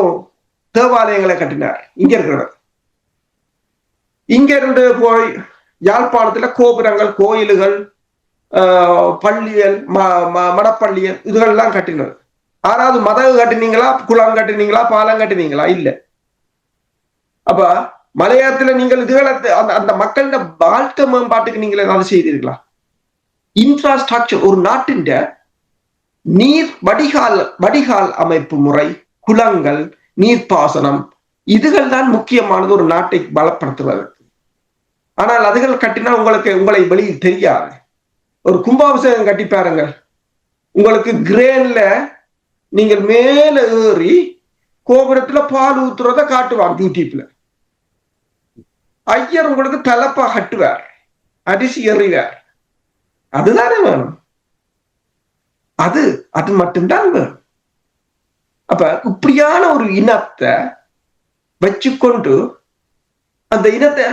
தேவாலயங்களை கட்டினார் இங்க இருக்கிறவர். இங்க இருந்து போய் யாழ்ப்பாணத்துல கோபுரங்கள், கோயில்கள், பள்ளியல், மடப்பள்ளியல் இதுகள்லாம் கட்டினார். ஆறாவது மதகு கட்டினீங்களா, குளம் கட்டினீங்களா, பாலம் கட்டினீங்களா? இல்ல. அப்ப மலையாளத்துல நீங்கள் இதுகளை அந்த மக்களோட வாழ்க்கை மேம்பாட்டுக்கு நீங்கள் ஏதாவது செய்தீர்களா? இன்ஃப்ராஸ்ட்ரக்சர், ஒரு நாட்டின் நீர் வடிகால் அமைப்பு முறை, குளங்கள், நீர்ப்பாசனம், இதுகள் தான் முக்கியமானது ஒரு நாட்டை பலப்படுத்துவதற்கு. ஆனால் அதுகள் கட்டினா உங்களை வெளியில் தெரியாது. ஒரு கும்பாபிஷேகம் கட்டி பாருங்கள், உங்களுக்கு கிரேன்ல நீங்கள் மேல ஏறி கோபுரத்துல பால் ஊத்துறத காட்டுவார் யூடியூப்ல. ஐயர் உங்களுக்கு தலப்பா கட்டுவார், அரிசி எறிவார். அதுதானே வேணும், அது மட்டும்தான் வேணும். அப்ப இப்படியான ஒரு இனத்தை வச்சுக்கொண்டு அந்த இனத்தை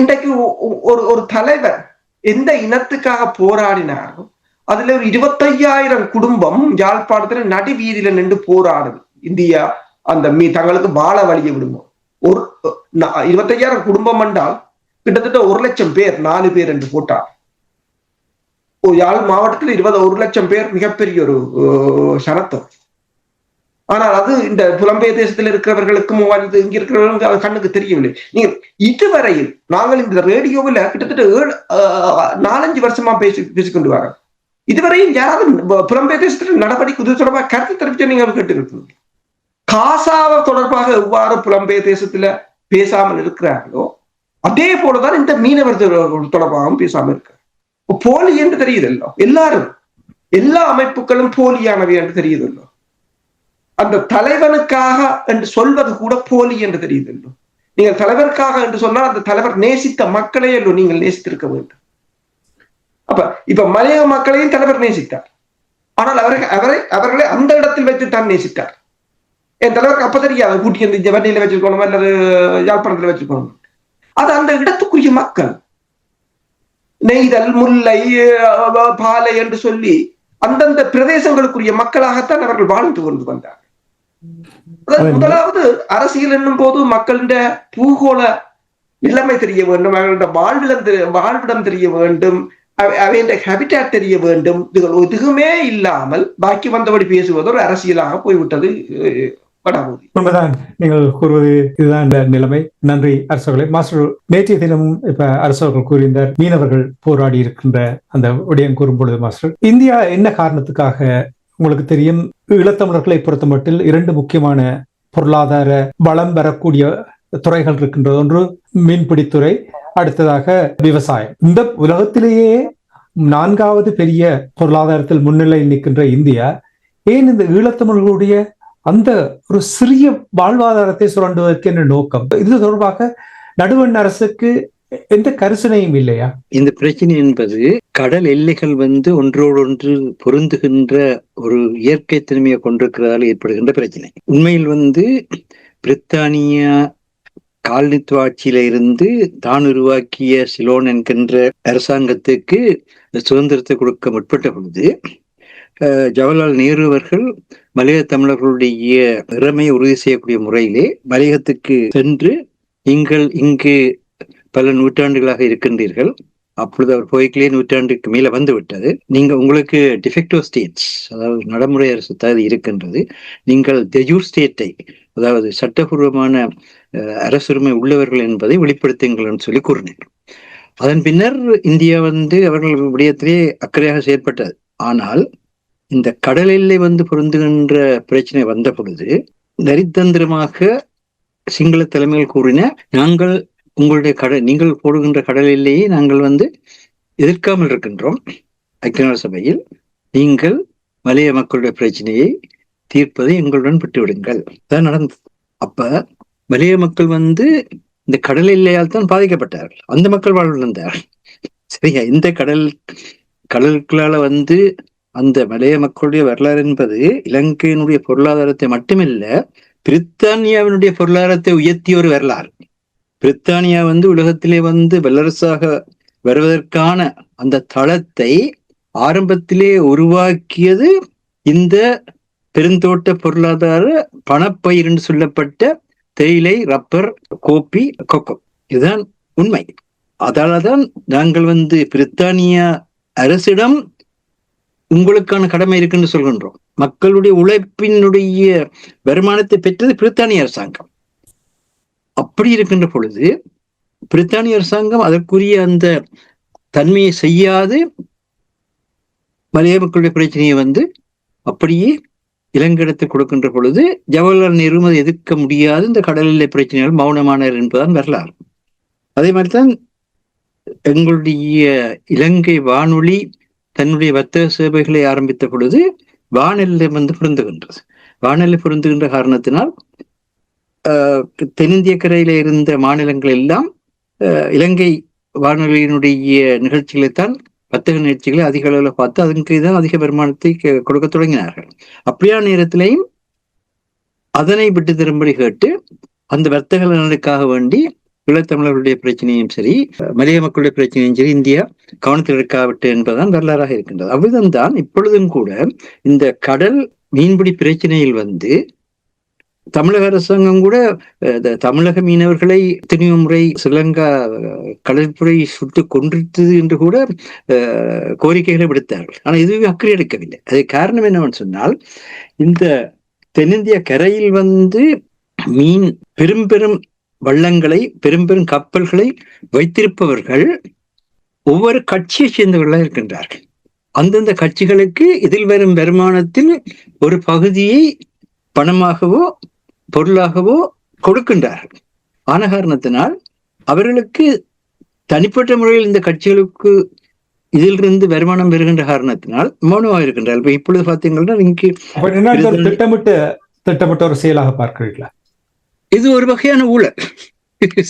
இன்றைக்கு ஒரு தலைவர் எந்த இனத்துக்காக போராடினாரோ அதுல ஒரு 25,000 குடும்பம் யாழ்ப்பாணத்துல நடு வீதியில நின்று போராடுது. இந்தியா அந்த தங்களுக்கு வாழ வழியை விடுவோம். ஒரு 25,000 குடும்பம் என்றால் கிட்டத்தட்ட 1,00,000 பேர், 4 பேர் என்று போட்டார். யாழ் மாவட்டத்தில் 1,00,000 பேர் மிகப்பெரிய ஒரு சனத்தம். ஆனால் அது இந்த புலம்பெயர் தேசத்தில் இருக்கிறவர்களுக்கும் இங்க இருக்கிறவர்களுக்கு அது கண்ணுக்கு தெரியவில்லை. நீங்கள் இதுவரையில் நாங்கள் இந்த ரேடியோவில் கிட்டத்தட்ட 4-5 வருஷமா பேசிக்கொண்டு வர, இதுவரையில் யாராவது புலம்பெயர் தேசத்தில் நடவடிக்கை இது தொடர்பாக கருத்து தெரிவிச்ச நீங்கள் கேட்டிருக்கீங்க? காசாவை தொடர்பாக எவ்வாறு புலம்பெயர் தேசத்துல பேசாமல் இருக்கிறார்களோ அதே போலதான் இந்த மீனவர் தொடர்பாகவும் பேசாமல் இருக்க. போலி என்று தெரியுதல்லோ, எல்லா அமைப்புகளும் போலியானவை என்று தெரியுதல்லோ. அந்த தலைவனுக்காக என்று சொல்வது கூட போலி என்று தெரியுதல்லோ. நீங்கள் தலைவருக்காக என்று சொன்னால் அந்த தலைவர் நேசித்த மக்களையே நீங்கள் நேசித்திருக்க வேண்டும். அப்ப இப்ப மலையக மக்களையும் தலைவர் நேசித்தார். ஆனால் அவர்களை அந்த இடத்தில் வைத்து தான் நேசித்தார். என் தலைவருக்கு அப்ப தெரியாது கூட்டி வந்து ஜவர்னியில வச்சிருக்கணும் அல்லது யாழ்ப்பாணத்துல வச்சிருக்கணும். அது அந்த இடத்துக்குரிய மக்கள் நெய்தல், முல்லை, பாலை என்று சொல்லி அந்தந்த பிரதேசங்களுக்குரிய மக்களாகத்தான் அவர்கள் வாழ்ந்து கொண்டு வந்தார். முதலாவது அரசியல் என்னும் போது மக்களின் பூகோள நிலைமை தெரிய வேண்டும், அவர்களுடைய வாழ்விடம் தெரிய வேண்டும், அவையின் ஹேபிட்டாட் தெரிய வேண்டும். எதுவுமே இல்லாமல் பாக்கி வந்தபடி பேசுவது ஒரு அரசியலாக போய்விட்டது. உண்மைதான் நீங்கள் கூறுவது, இதுதான் இந்த நிலைமை. நன்றி அரசர்களே. மாஸ்டர், நேற்றைய தினமும் இப்ப அரசர்கள் கூறியிருந்தார், மீனவர்கள் போராடி இருக்கின்ற அந்த விடயம் கூறும் பொழுது, மாஸ்டர், இந்தியா என்ன காரணத்துக்காக, உங்களுக்கு தெரியும், ஈழத்தமிழர்களை பொறுத்த மட்டில் 2 முக்கியமான பொருளாதார வளம் பெறக்கூடிய துறைகள் இருக்கின்றது. ஒன்று மீன்பிடித்துறை, அடுத்ததாக விவசாயம். இந்த உலகத்திலேயே 4வது பெரிய பொருளாதாரத்தில் முன்னிலையில் நிற்கின்ற இந்தியா ஏன் இந்த ஈழத்தமிழர்களுடைய அந்த ஒரு சிறிய வாழ்வாதாரத்தை சுரண்டுவதற்கு என்ற நோக்கம்? இது தொடர்பாக நடுவண் அரசுக்கு எந்த கரிசனையும் இல்லையா? இந்த பிரச்சனை என்பது கடல் எல்லைகள் ஒன்றோடொன்று பொருந்துகின்ற ஒரு இயற்கை தன்மையை கொண்டிருக்கிறதால் ஏற்படுகின்ற பிரச்சனை. உண்மையில் பிரித்தானியா காலனித்துவ ஆட்சியில இருந்து தான் உருவாக்கிய சிலோன் என்கின்ற அரசாங்கத்துக்கு சுதந்திரத்தை கொடுக்க முற்பட்ட பொழுது ஜவஹர்லால் நேரு அவர்கள் மலைய தமிழர்களுடைய திறமையை உறுதி செய்யக்கூடிய முறையிலே மலையகத்துக்கு சென்று, நீங்கள் இங்கு பல நூற்றாண்டுகளாக இருக்கின்றீர்கள், அப்பொழுது அவர் போய்களே நூற்றாண்டுக்கு மேல வந்து விட்டது, நீங்க உங்களுக்கு டிஃபெக்டிவ் ஸ்டேட்ஸ், அதாவது நடைமுறை அரசு தகுதி இருக்கின்றது, நீங்கள் தெஜூர் ஸ்டேட்டை, அதாவது சட்டபூர்வமான அரசுரிமை உள்ளவர்கள் என்பதை வெளிப்படுத்துங்கள் சொல்லி கூறினார். அதன் பின்னர் இந்தியா அவர்கள் விடயத்திலே அக்கறையாக செயற்பட்டது. ஆனால் இந்த கடல் எல்லை பொருந்துகின்ற பிரச்சனை வந்த பொழுது நரித்தந்திரமாக சிங்கள தலைமைகள் கூறின, நாங்கள் உங்களுடைய நீங்கள் போடுகின்ற கடல் எல்லையை நாங்கள் எதிர்க்காமல் இருக்கின்றோம், ஐக்கிய நாடு சபையில் நீங்கள் மலைய மக்களுடைய பிரச்சனையை தீர்ப்பதை எங்களுடன் விட்டுவிடுங்கள். அதான் நடந்தது. அப்ப மலைய மக்கள் இந்த கடல் எல்லையால் தான் பாதிக்கப்பட்டார்கள், அந்த மக்கள் வாழ்ந்தார்கள். சரியா? இந்த கடலுக்குள்ளால அந்த மலைய மக்களுடைய வரலாறு என்பது இலங்கையினுடைய பொருளாதாரத்தை மட்டுமில்ல, பிரித்தானியாவினுடைய பொருளாதாரத்தை உயர்த்திய ஒரு வரலாறு. பிரித்தானியா உலகத்திலே வல்லரசாக வருவதற்கான அந்த தளத்தை ஆரம்பத்திலே உருவாக்கியது இந்த பெருந்தோட்ட பொருளாதார பணப்பயிர் என்று சொல்லப்பட்ட தேயிலை, ரப்பர், கோப்பி, கொக்கோ. இதுதான் உண்மை. அதாலதான் நாங்கள் பிரித்தானியா அரசிடம் உங்களுக்கான கடமை இருக்குன்னு சொல்கின்றோம். மக்களுடைய உழைப்பினுடைய வருமானத்தை பெற்றது பிரித்தானிய அரசாங்கம். அப்படி இருக்கின்ற பொழுது பிரித்தானிய அரசாங்கம் அதற்குரிய அந்த தன்மையை செய்யாது மலைய மக்களுடைய பிரச்சனையை அப்படியே இலங்கையிடத்தில் கொடுக்கின்ற பொழுது ஜவஹர்லால் நேரு அதை எதிர்க்க முடியாது, இந்த கடல் எல்லை பிரச்சனைகள் மௌனமானார் என்பதுதான் வரலாறு. அதே மாதிரிதான் எங்களுடைய இலங்கை வானொலி தன்னுடைய வர்த்தக சேவைகளை ஆரம்பித்த பொழுது வானெல்லை பொருந்துகின்றது. வானெல்லை பொருந்துகின்ற காரணத்தினால் தென்னிந்திய கரையில இருந்த மாநிலங்கள் எல்லாம் இலங்கை வானொலியினுடைய நிகழ்ச்சிகளைத்தான், வர்த்தக நிகழ்ச்சிகளை அதிக அளவில் பார்த்து அதற்கு தான் அதிக வருமானத்தை கொடுக்க தொடங்கினார்கள். அப்படியான நேரத்திலையும் அதனை விட்டு திரும்படி கேட்டு அந்த வர்த்தக நலனுக்காக வேண்டி ஈழத்தமிழர்களுடைய பிரச்சனையும் சரி, மலைய மக்களுடைய பிரச்சனையும் சரி இந்தியா கவனத்தில் எடுக்காவிட்டு என்பதுதான் வரலாறாக இருக்கின்றது. அவ்விதம்தான் இப்பொழுதும் கூட இந்த கடல் மீன்பிடி பிரச்சனையில் தமிழக அரசாங்கம் கூட தமிழக மீனவர்களை எத்தனையோ முறை ஸ்ரீலங்கா கடற்படை சுட்டு கொன்றித்தது என்று கூட கோரிக்கைகளை விடுத்தார்கள். ஆனால் எதுவுமே அக்கறை எடுக்கவில்லை. அது காரணம் என்னவென்று சொன்னால், இந்த தென்னிந்திய கரையில் மீன் பெரும் பெரும் வள்ளங்களை, பெரும் பெரும் கப்பல்களை வைத்திருப்பவர்கள் ஒவ்வொரு கட்சியை சேர்ந்தவர்களாக இருக்கின்றார்கள். அந்தந்த கட்சிகளுக்கு இதில் வரும் வருமானத்தில் ஒரு பகுதியை பணமாகவோ பொருளாகவோ கொடுக்கின்றார்கள். ஆன காரணத்தினால் அவர்களுக்கு தனிப்பட்ட முறையில் இந்த கட்சிகளுக்கு இதிலிருந்து வருமானம் பெறுகின்ற காரணத்தினால் மௌனமாக இருக்கின்றார்கள். இப்ப இப்பொழுது பார்த்தீங்கன்னா இங்கு திட்டமிட்ட ஒரு செயலாக பார்க்கிறீர்களா? இது ஒரு வகையான ஊழல்.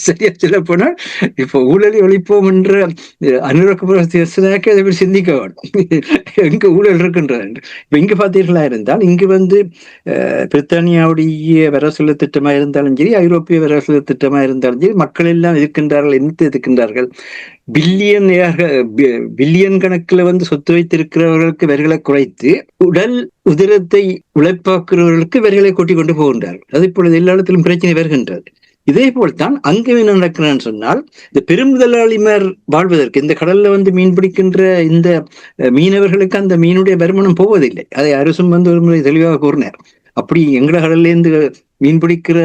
சரியா சொல்ல போனால் இப்ப ஊழலை ஒழிப்போம் என்ற அனுரக்க சிந்திக்க வேண்டும். எங்க ஊழல் இருக்கின்றது. இப்ப இங்க பார்த்தீர்களா இருந்தால் இங்கு பிரித்தானியாவுடைய வரசொல திட்டமா இருந்தாலும் சரி, ஐரோப்பிய வரசொல திட்டமா இருந்தாலும் சரி, மக்கள் எல்லாம் இருக்கின்றார்கள், என்ன இருக்கின்றார்கள், பில்லியன் கணக்குல சொத்து வைத்திருக்கிறவர்களுக்கு வரிகளை குறைத்து உடல் உதிரத்தை உழைப்பாக்குறவர்களுக்கு வரிகளை கூட்டிக் கொண்டு போகின்றார்கள். அது இப்பொழுது எல்லா இடத்திலும் பிரச்சனை வருகின்றது. இதே போல்தான் அங்கு என்ன நடக்கிறான்னு சொன்னால், இந்த பெருமுதலாளிமார் வாழ்வதற்கு இந்த கடல்ல மீன் பிடிக்கின்ற இந்த மீனவர்களுக்கு அந்த மீனுடைய வருமானம் போவதில்லை. அதை அரசும் ஒரு முறை தெளிவாக கூறினார். அப்படி எங்கட கடல்ல இருந்து மீன் பிடிக்கிற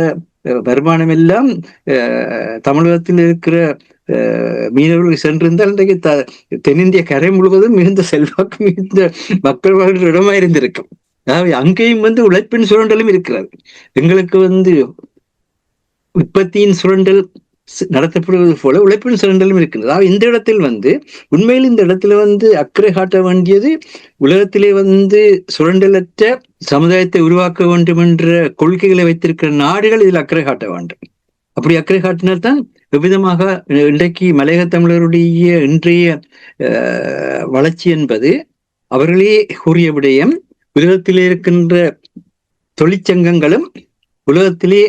வருமானம் எல்லாம் தமிழகத்தில் இருக்கிற மீனவர்கள் சென்றிருந்தால் இன்றைக்கு தென்னிந்திய கரை முழுவதும் மிகுந்த செல்வாக்கு மிகுந்த மக்கள் வாழ்கிற இடமா இருந்திருக்கும். அதாவது அங்கேயும் உழைப்பின் சுரண்டலும் இருக்கிறது. எங்களுக்கு உற்பத்தியின் சுரண்டல் நடத்தப்படுவது போல உழைப்பின் சுரண்டலும் இருக்கின்றது. அதாவது இந்த இடத்தில் உண்மையில் இந்த இடத்துல அக்கறை காட்ட வேண்டியது உலகத்திலே சுரண்டலற்ற சமுதாயத்தை உருவாக்க வேண்டும் என்ற கொள்கைகளை வைத்திருக்கிற நாடுகள் இதில் அக்கறை காட்ட வேண்டும். அப்படி அக்கறை காட்டினால்தான் எவ்விதமாக இன்றைக்கு மலையக தமிழருடைய இன்றைய வளர்ச்சி என்பது அவர்களே கூறிய விடயம். உலகத்திலே இருக்கின்ற தொழிற்சங்கங்களும் உலகத்திலே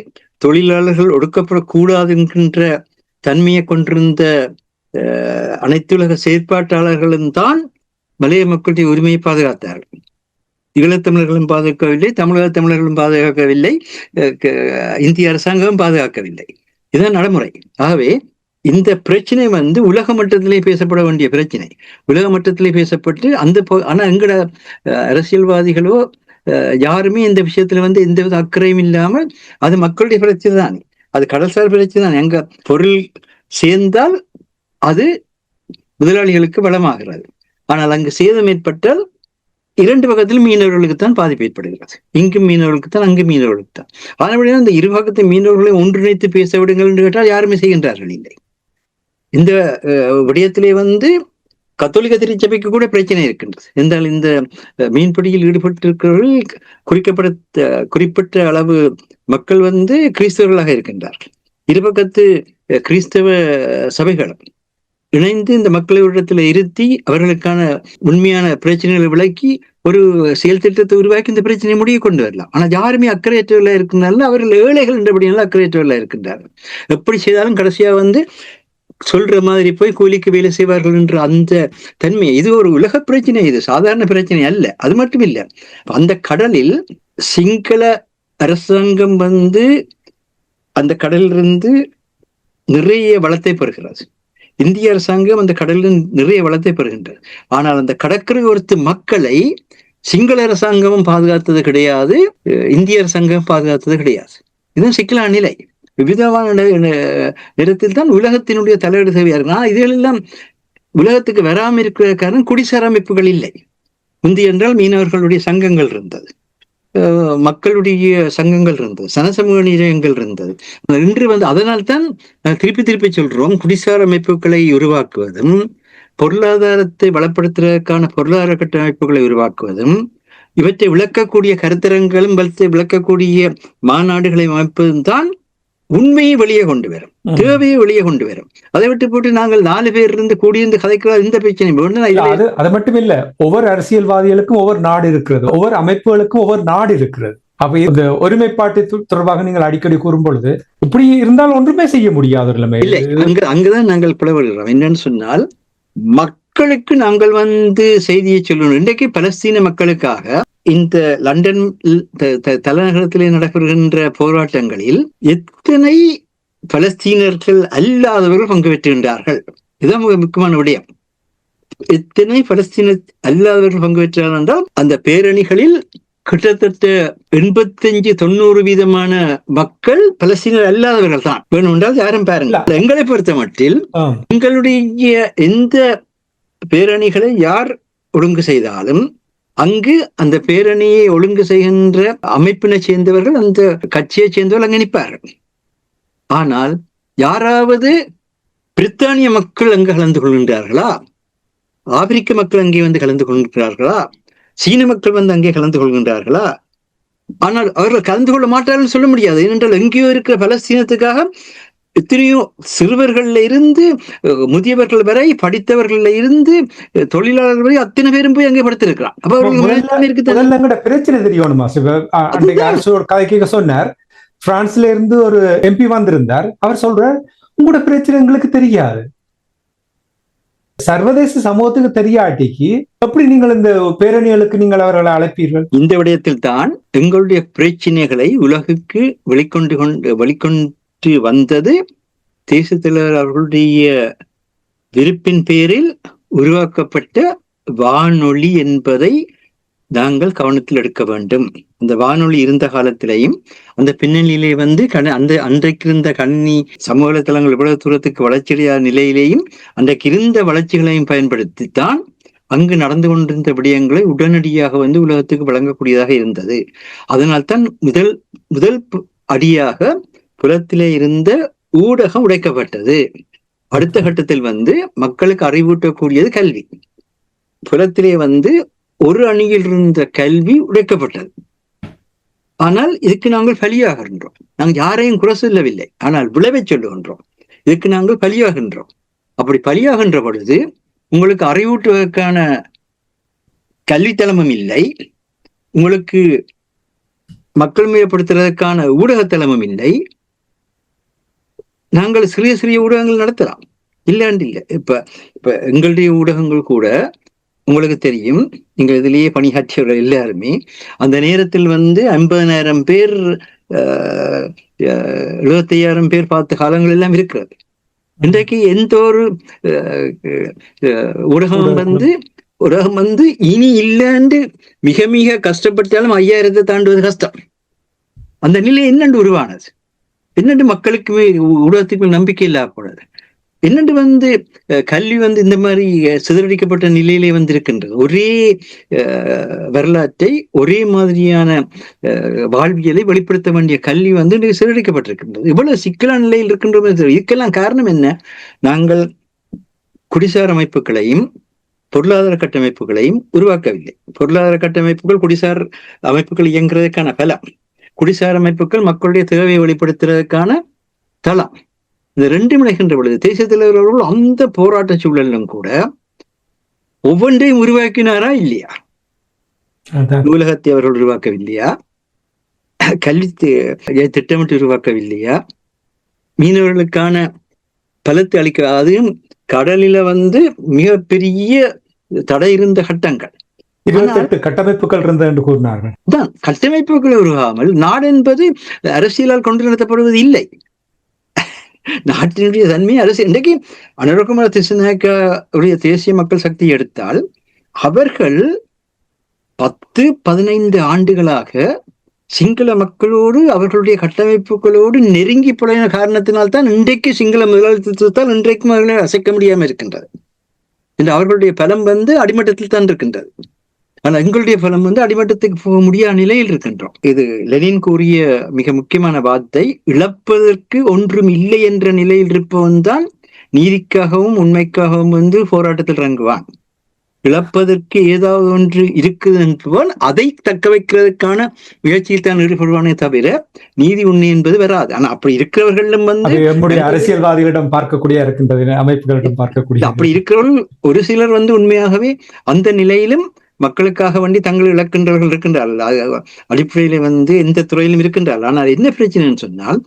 தொழிலாளர்கள் ஒடுக்கப்படக்கூடாது என்கின்ற தன்மையை கொண்டிருந்த அனைத்துலக செயற்பாட்டாளர்களும் தான் மலைய மக்களுடைய உரிமையை பாதுகாத்தார்கள். ஈழத்தமிழர்களும் பாதுகாக்கவில்லை, தமிழக தமிழர்களும் பாதுகாக்கவில்லை, இந்திய அரசாங்கமும் பாதுகாக்கவில்லை. இதுதான் நடைமுறை. ஆகவே இந்த பிரச்சனை உலக மட்டத்திலே பேசப்பட வேண்டிய பிரச்சனை. உலக மட்டத்திலே பேசப்பட்டு ஆனா எங்கட அரசியல்வாதிகளோ யாருமே இந்த விஷயத்துல எந்தவித அக்கறையும் இல்லாமல், அது மக்களுடைய பிரச்சனை தான், அது கடல்சார் பிரச்சனை தான். எங்க பொருள் சேர்ந்தால் அது முதலாளிகளுக்கு வளமாகிறது. ஆனால் அங்கு சேதம் ஏற்பட்டால் இரண்டு பக்கத்திலும் மீனவர்களுக்குத்தான் பாதிப்பு ஏற்படுகிறது. இங்கும் மீனவர்களுக்குத்தான், அங்கும் மீனவர்களுக்கு தான். அதனால இந்த இரு பக்கத்தை மீனவர்களை ஒன்றிணைத்து பேச விடுங்கள் என்று கேட்டால் யாருமே செய்கின்றார்கள் இல்லை. இந்த விடயத்திலே கத்தோலிக்க திருச்சபைக்கு கூட பிரச்சனை இருக்கின்றது. என்றால் இந்த மீன்பிடியில் ஈடுபட்டிருக்கிறவர்கள் குறிப்பிட்ட அளவு மக்கள் கிறிஸ்தவர்களாக இருக்கின்றார்கள். இருபக்கத்து கிறிஸ்தவ சபைகளும் இணைந்து இந்த மக்களிடத்தில் இருத்தி அவர்களுக்கான உண்மையான பிரச்சனைகளை விளக்கி ஒரு செயல் திட்டத்தை உருவாக்கி இந்த பிரச்சனையை முடிய கொண்டு வரலாம். ஆனால் யாருமே அக்கறையற்றவர்களா இருக்கிறதுனால அவர்கள் ஏழைகள் என்றபடியால அக்கறையற்றவர்களா இருக்கின்றார்கள். எப்படி செய்தாலும் கடைசியா சொல்ற மாதிரி போய் கூலிக்கு வேலை செய்வார்கள் என்ற அந்த தன்மை, இது ஒரு உலக பிரச்சனை, இது சாதாரண பிரச்சனை அல்ல. அது மட்டும் இல்ல, அந்த கடலில் சிங்கள அரசாங்கம் அந்த கடலிலிருந்து நிறைய வளத்தை பெறுகிறது. இந்திய அரசாங்கம் அந்த கடலில் நிறைய வளத்தை பெறுகின்றது. ஆனால் அந்த கடற்கரை ஒருத்து மக்களை சிங்கள அரசாங்கமும் பாதுகாத்தது கிடையாது, இந்திய அரசாங்கம் பாதுகாத்தது கிடையாது. இதுதான் சிக்கலான நிலை. விவிதமான நேரத்தில் தான் உலகத்தினுடைய தலையீடு தேவையா இருக்கு. ஆனா இதுகளெல்லாம் உலகத்துக்கு வராமல் இருக்கிற காரணம் குடிசார் அமைப்புகள் இல்லை. முந்தி என்றால் மீனவர்களுடைய சங்கங்கள் இருந்தது, மக்களுடைய சங்கங்கள் இருந்தது, சனசமூக நிலையங்கள் இருந்தது. இன்று அதனால்தான் திருப்பி சொல்றோம், குடிசார் அமைப்புகளை உருவாக்குவதும் பொருளாதாரத்தை வளப்படுத்துவதற்கான பொருளாதார கட்டமைப்புகளை உருவாக்குவதும் இவற்றை விளக்கக்கூடிய கருத்தரங்களும் விளக்கக்கூடிய மாநாடுகளை அமைப்பதும் தான் உண்மையை வெளியே கொண்டு வரும், தேவையை வெளியே கொண்டு வரும். அதை விட்டு போட்டு நாங்கள் 4 பேர் இருந்து கூடியிருந்து கதைக்கலாம் இந்த பிரச்சனை. அது மட்டும் இல்ல, ஒவ்வொரு அரசியல்வாதிகளுக்கும் ஒவ்வொரு நாடு இருக்கிறது, ஒவ்வொரு அமைப்புகளுக்கும் ஒவ்வொரு நாடு இருக்கிறது. அப்ப இந்த ஒருமைப்பாட்டை தொடர்பாக நீங்கள் அடிக்கடி கூறும் பொழுது இப்படி இருந்தால் ஒன்றுமே செய்ய முடியாத நிலைமை இல்லை. அங்கதான் நாங்கள் பிளவுகிறோம். என்னன்னு சொன்னால், மக்களுக்கு நாங்கள் செய்தியை சொல்லணும். இன்றைக்கு பலஸ்தீன மக்களுக்காக இந்த லண்டன் தலைநகரத்திலே நடைபெறுகின்ற போராட்டங்களில் எத்தனை பலஸ்தீனர்கள் அல்லாதவர்கள் பங்கு பெற்றுகின்றார்கள்? இதுதான் முக்கியமான விடயம். எத்தனை பலஸ்தீன அல்லாதவர்கள் பங்கு பெற்றார்கள் என்றால், அந்த பேரணிகளில் கிட்டத்தட்ட 85-90% மக்கள் பலஸ்தீனர் அல்லாதவர்கள் தான். வேணுமென்றால் யாரும் பாருங்க. எங்களை பொறுத்த மட்டில் எங்களுடைய எந்த பேரணிகளை யார் ஒழுங்கு செய்தாலும் அங்கு அந்த பேரணியை ஒழுங்கு செய்கின்ற அமைப்பினை சேர்ந்தவர்கள், அந்த கட்சியை சேர்ந்தவர்கள் அங்கு நிற்பார்கள். ஆனால் யாராவது பிரித்தானிய மக்கள் அங்கு கலந்து கொள்கின்றார்களா? ஆப்பிரிக்க மக்கள் அங்கே கலந்து கொள்கிறார்களா? சீன மக்கள் அங்கே கலந்து கொள்கின்றார்களா? ஆனால் அவர்கள் கலந்து கொள்ள மாட்டார்கள் சொல்ல முடியாது. ஏனென்றால் எங்கேயோ இருக்கிற பலஸ்தீனத்துக்காக எத்தனையோ சிறுவர்கள்ல இருந்து முதியவர்கள் வரை, படித்தவர்கள்ல இருந்து தொழிலாளர்கள் வரை அத்தனை பேரும் போய் அங்கே படுத்திருக்கிறான். அப்ப அவர்களுக்கு பிரச்சனை தெரியணுமா? அரசு கதைக்கு சொன்னார், பிரான்ஸ்ல இருந்து ஒரு MP வந்திருந்தார். அவர் சொல்றார், உங்களோட பிரச்சனை எங்களுக்கு தெரியாது, சர்வதேச சமூகத்துக்கு தெரியாட்டிக்கு எப்படி நீங்கள் இந்த பேரணிகளுக்கு நீங்கள் அவர்களை அழைப்பீர்கள்? இந்த விடயத்தில் தான் எங்களுடைய பிரச்சனைகளை உலகுக்கு வெளிக்கொண்டு வந்தது தேசிய தலைவர் அவர்களுடைய விருப்பின் பேரில் உருவாக்கப்பட்ட வானொலி என்பதை நாங்கள் கவனத்தில் எடுக்க வேண்டும். அந்த வானொலி இருந்த காலத்திலேயும் அந்த பின்னணியிலே அன்றைக்கு இருந்த கணினி சமூக வலைத்தளங்கள் இவ்வளவு தூரத்துக்கு வளர்ச்சியடையாத நிலையிலேயும் அன்றைக்கு இருந்த வளர்ச்சிகளையும் பயன்படுத்தித்தான் அங்கு நடந்து கொண்டிருந்த விடயங்களை உடனடியாக உலகத்துக்கு வழங்கக்கூடியதாக இருந்தது. அதனால்தான் முதல் அடியாக புலத்திலே இருந்த ஊடகம் உடைக்கப்பட்டது. அடுத்த கட்டத்தில் மக்களுக்கு அறிவூட்டக்கூடியது கல்வி. புலத்திலே ஒரு அணியில் இருந்த கல்வி உடைக்கப்பட்டது. ஆனால் இதுக்கு நாங்கள் பலியாகின்றோம். நாங்கள் யாரையும் குறை சொல்லவில்லை, ஆனால் விளைவை சொல்லுகின்றோம். இதுக்கு நாங்கள் பலியாகின்றோம். அப்படி பலியாகின்ற பொழுது உங்களுக்கு அறிவூட்டுவதற்கான கல்வித்தலமும் இல்லை, உங்களுக்கு மக்கள் மேம்படுத்துவதற்கான ஊடகத்தலமும் இல்லை. நாங்கள் சிறிய சிறிய ஊடகங்கள் நடத்தலாம், இல்லாண்டு இல்லை. இப்ப எங்களுடைய ஊடகங்கள் கூட உங்களுக்கு தெரியும், நீங்கள் இதிலேயே பணியாற்றியவர்கள் எல்லாருமே அந்த நேரத்தில் 50,000 பேர் 75,000 பேர் பார்த்த காலங்கள் எல்லாம் இருக்கிறது. இன்றைக்கு எந்த ஒரு ஊடகம் இனி இல்லைன்னு மிக மிக கஷ்டப்பட்டாலும் 5,000 தாண்டுவது கஷ்டம். அந்த நிலை என்னென்று உருவானது? என்னென்று மக்களுக்குமே ஊடகத்துக்கு நம்பிக்கை இல்லாத போனது? என்னென்று கல்வி இந்த மாதிரி சிதறடிக்கப்பட்ட நிலையிலே இருக்கின்றது. ஒரே வரலாற்றை, ஒரே மாதிரியான வாழ்வியலை வெளிப்படுத்த வேண்டிய கல்வி சிதறடிக்கப்பட்டிருக்கின்றது. இவ்வளவு சிக்கலான நிலையில் இருக்கின்றோம். இதுக்கெல்லாம் காரணம் என்ன? நாங்கள் குடிசார் அமைப்புகளையும் பொருளாதார கட்டமைப்புகளையும் உருவாக்கவில்லை. பொருளாதார கட்டமைப்புகள் குடிசார் அமைப்புகள் இயங்குறதுக்கான பலம், குடிசார் அமைப்புகள் மக்களுடைய தேவையை வெளிப்படுத்துறதுக்கான தளம். இந்த ரெண்டும் இணைகின்ற பொழுது தேசிய தலைவர் அவர்கள் அந்த போராட்ட சூழலும் கூட ஒவ்வொன்றையும் உருவாக்கினாரா இல்லையா? நூலகத்தை அவர்கள் உருவாக்கவில்லையா? கல்வி திட்டமிட்டு உருவாக்கவில்லையா? மீனவர்களுக்கான பலத்தை அளிக்க, அதுவும் கடலில மிகப்பெரிய தடை இருந்த கட்டங்கள், 28 கட்டமைப்புகள் இருந்த என்று கூறினார்கள். தான் கட்டமைப்புகளை உருவாமல் நாடு என்பது அரசியலால் கொண்டு நடத்தப்படுவது இல்லை. நாட்டினுடைய தன்மை அரசு. இன்றைக்கு அனுரகுமார திசுநாயக்கவுடைய தேசிய மக்கள் சக்தி எடுத்தால் அவர்கள் 10-15 ஆண்டுகளாக சிங்கள மக்களோடு அவர்களுடைய கட்டமைப்புகளோடு நெருங்கி பழகின காரணத்தினால்தான் இன்றைக்கு சிங்கள முதலாளித்துவத்தால் இன்றைக்கும் அவர்களை அசைக்க முடியாமல் இருக்கின்றது. அவர்களுடைய பலம் அடிமட்டத்தில் தான் இருக்கின்றது. ஆனால் எங்களுடைய பலம் அடிமட்டத்துக்கு போக முடியாத நிலையில் இருக்கின்றோம். இது லெனின் கூறிய மிக முக்கியமான வார்த்தை, இழப்பதற்கு ஒன்றும் இல்லை என்ற நிலையில் இருப்பவன் தான் நீதிக்காகவும் உண்மைக்காகவும் போராட்டத்தில் இறங்குவான். இழப்பதற்கு ஏதாவது ஒன்று இருக்குது என்பவன் அதை தக்க வைக்கிறதுக்கான முயற்சியில் தான் ஈடுபடுவானே தவிர நீதி உண்மை என்பது வராது. ஆனா அப்படி இருக்கிறவர்களும் அரசியல்வாதிகளிடம் பார்க்கக்கூடிய இருக்கின்றது, அமைப்புகளிடம் பார்க்கக்கூடிய அப்படி இருக்கிறவர்கள் ஒரு சிலர் உண்மையாகவே அந்த நிலையிலும் மக்களுக்காக தங்கள் இழக்கின்றவர்கள் இருக்கின்றார்கள். அடிப்படையில எந்த துறையிலும் இருக்கின்றார்கள். ஆனால் என்ன பிரச்சனைன்னு சொன்னால்,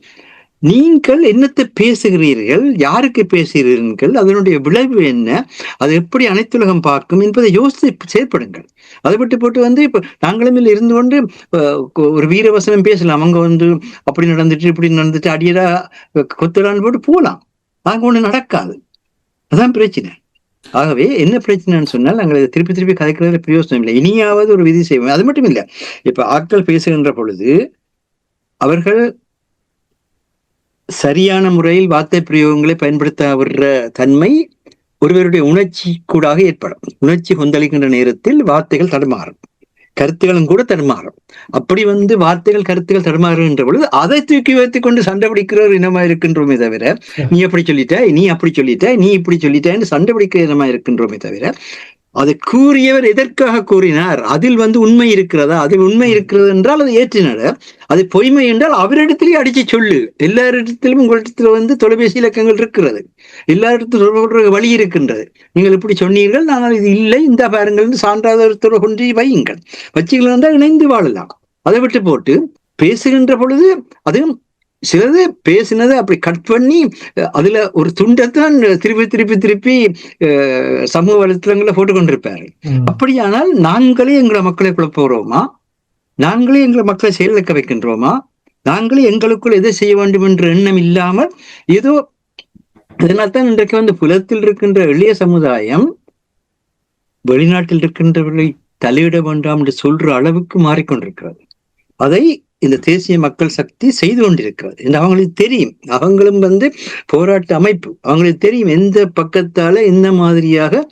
நீங்கள் என்னத்தை பேசுகிறீர்கள், யாருக்கு பேசுகிறீர்கள், அதனுடைய விளைவு என்ன, அது எப்படி அனைத்துலகம் பார்க்கும் என்பதை யோசித்து செயற்படுங்கள். அதை விட்டு போட்டு இப்ப நாங்களும் இருந்து கொண்டு ஒரு வீரவசனம் பேசலாம், அவங்க அப்படி நடந்துட்டு இப்படி நடந்துட்டு அடியடா கொத்தலான்னு போட்டு போகலாம். நாங்க ஒண்ணு நடக்காது. அதான் பிரச்சனை. ஆகவே என்ன பிரச்சனைன்னு சொன்னால், நாங்கள் திருப்பி திருப்பி கதைக்கிறதுல பிரயோசனம் இல்லை. இனியாவது ஒரு விதி செய்வோம். அது மட்டும் இல்லை, இப்ப ஆட்கள் பேசுகின்ற பொழுது அவர்கள் சரியான முறையில் வார்த்தை பிரயோகங்களை பயன்படுத்த வர்ற தன்மை ஒருவருடைய உணர்ச்சி கூடாக ஏற்படும். உணர்ச்சி கொந்தளிக்கின்ற நேரத்தில் வார்த்தைகள் தடுமாறும், கருத்துகளும் கூட தடுமாறும். அப்படி வார்த்தைகள் கருத்துகள் தடுமாறுகின்ற பொழுது அதை தூக்கி வைத்துக் கொண்டு சண்டை பிடிக்கிற ஒரு இனமா இருக்கின்றோமே தவிர, நீ அப்படி சொல்லிட்ட, நீ அப்படி சொல்லிட்ட, நீ இப்படி சொல்லிட்டேன்னு சண்டை பிடிக்கிற இனமா இருக்கின்றோமே தவிர, அதை கூறியவர் எதற்காக கூறினார், அதில் உண்மை இருக்கிறதா, அதில் உண்மை இருக்கிறது என்றால் அதை ஏற்றினார். அது பொய்மை என்றால் அவரிடத்திலேயே அடிச்சு சொல்லு. எல்லாரிடத்திலும் உங்களிடத்துல தொலைபேசி இலக்கங்கள் இருக்கிறது, எல்லாரிடத்திலும் வழி இருக்கின்றது. நீங்கள் இப்படி சொன்னீர்கள், ஆனால் இது இல்லை, இந்த பாருங்கள் சான்றாதரத்தோடு கொண்டு வையுங்கள், வச்சுகள் என்றால் இணைந்து வாழலாம். அதை விட்டு போட்டு பேசுகின்ற பொழுது அதுவும் சிலது பேசினதை அப்படி கட் பண்ணி அதுல ஒரு துண்டத்தான் திருப்பி சமூக வலைத்தளங்களை போட்டு கொண்டிருப்பாரு. அப்படியானால் நாங்களே எங்களை மக்களை குழப்புகிறோமா, நாங்களே எங்களை மக்களை செயலிழக்க வைக்கின்றோமா, நாங்களே எங்களுக்குள் எதை செய்ய வேண்டும் என்ற எண்ணம் இல்லாமல் ஏதோ இதனால்தான் இன்றைக்கு புலத்தில் இருக்கின்ற எளிய சமுதாயம் வெளிநாட்டில் இருக்கின்றவர்களை தலையிட வேண்டாம் என்று சொல்ற அளவுக்கு மாறிக்கொண்டிருக்கிறது. அதை இந்த தேசிய மக்கள் சக்தி செய்து கொண்டிருக்கிறது என்று அவங்களுக்கு தெரியும். அவங்களும் போராட்ட அமைப்பு, அவங்களுக்கு தெரியும் எந்த பக்கத்தால எந்த மாதிரியாக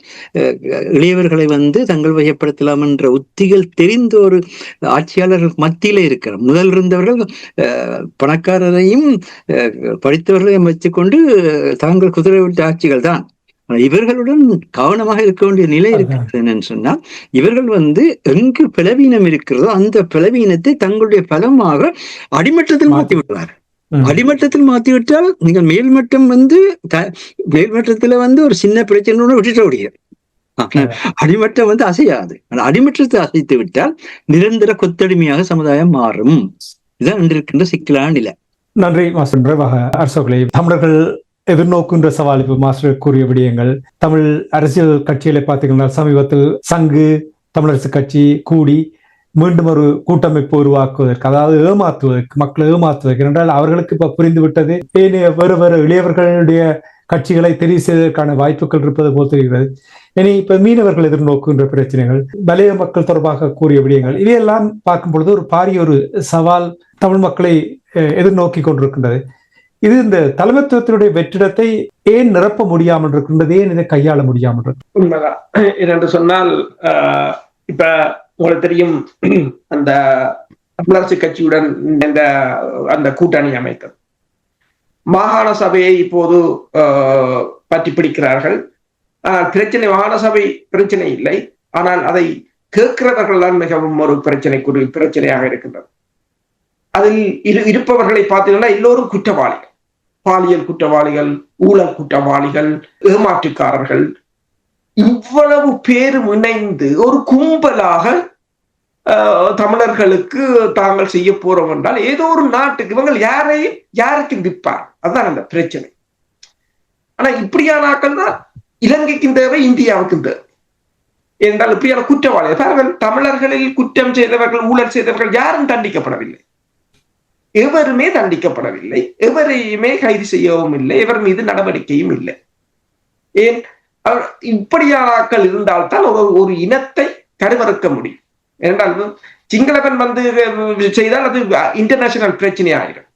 இளையவர்களை தங்கள் வயப்படுத்தலாம் என்ற உத்திகள் தெரிந்த ஒரு ஆட்சியாளர்கள் மத்தியிலே இருக்கிறார். முதல் இருந்தவர்கள் பணக்காரரையும் படித்தவர்களையும் வச்சுக்கொண்டு தாங்கள் குதிரை விட்ட ஆட்சிகள் தான். இவர்களுடன் கவனமாக இருக்க வேண்டிய நிலை இருக்கிறது. என்னன்னு சொன்னால், இவர்கள் எங்கு பலவீனம் இருக்கிறதோ அந்த பலவீனத்தை தங்களுடைய பலமாக அடிமட்டத்தில் மாற்றி விடுவார். அடிமட்டத்தில் மாற்றி விட்டால் நீங்கள் மேல்மட்டம் மேல்மட்டத்துல ஒரு சின்ன பிரச்சனை விட்டுட்ட முடியாது. அடிமட்டம் அசையாது. அடிமட்டத்தை அசைத்து விட்டால் நிரந்தர கொத்தடிமையாக சமுதாயம் மாறும். இதுதான் இருக்கின்ற சிக்கலான நிலை. நன்றி மாஸ்டர். அரசர்களே, தமிழர்கள் எதிர்நோக்குகின்ற சவால், இப்ப மாஸ்டர் கூறிய விடயங்கள், தமிழ் அரசியல் கட்சிகளை பார்த்தீங்கன்னா சமீபத்தில் சங்கு தமிழரசு கட்சி கூடி மீண்டும் ஒரு கூட்டமைப்பு உருவாக்குவதற்கு, அதாவது ஏமாற்றுவதற்கு, மக்களை ஏமாற்றுவதற்கு, என்றால் அவர்களுக்கு இப்ப புரிந்து விட்டது வேறு வேறு இளையவர்களுடைய கட்சிகளை தெரிவு செய்வதற்கான வாய்ப்புகள் இருப்பது போல் தெரிகிறது. இனி இப்ப மீனவர்கள் எதிர்நோக்குகின்ற பிரச்சனைகள், மலைய மக்கள் தொடர்பாக கூறிய விடயங்கள், இதையெல்லாம் பார்க்கும் பொழுது ஒரு பாரிய ஒரு சவால் தமிழ் மக்களை எதிர்நோக்கி கொண்டிருக்கின்றது. இது இந்த தலைமைத்துவத்தினுடைய வெற்றிடத்தை ஏன் நிரப்ப முடியாமல் இருக்கின்றது, ஏன் இதை கையாள முடியாமல் இருக்கு? உண்மைதான். என்று சொன்னால், இப்ப உங்களுக்கு தெரியும், அந்த தமிழரசு கட்சியுடன் அந்த கூட்டணி அமைத்தது, மாகாண சபையை இப்போது பற்றி பிடிக்கிறார்கள். பிரச்சனை மாகாண சபை பிரச்சனை இல்லை, ஆனால் அதை கேட்கிறவர்கள் தான் மிகவும் ஒரு பிரச்சனையாக இருக்கின்றது. அதில் இருப்பவர்களை பார்த்தீங்கன்னா எல்லோரும் குற்றவாளிகள், பாலியல் குற்றவாளிகள், ஊழல் குற்றவாளிகள், ஏமாற்றுக்காரர்கள், இவ்வளவு பேரும் இணைந்து ஒரு கும்பலாக தமிழர்களுக்கு தாங்கள் செய்ய போறோம் என்றால் ஏதோ ஒரு நாட்டுக்கு இவங்க யாருக்கும் விற்பார். அதுதான் அந்த பிரச்சனை. ஆனா இப்படியான ஆக்கள் தான் இலங்கைக்கும் தேவை, இந்தியாவுக்கும் தேவை. என்றால் இப்படியான குற்றவாளிகள், தமிழர்களில் குற்றம் செய்தவர்கள், ஊழல் செய்தவர்கள் யாரும் தண்டிக்கப்படவில்லை, எவருமே தண்டிக்கப்படவில்லை, எவரையுமே கைது செய்யவும் இல்லை, எவர் மீது நடவடிக்கையும் இல்லை. ஏன் இப்படியான ஆட்கள் இருந்தால்தான் ஒரு இனத்தை கருவறுக்க முடியும். என்றால் சிங்களவன் செய்தால் அது இன்டர்நேஷனல் பிரச்சனை ஆயிடும்,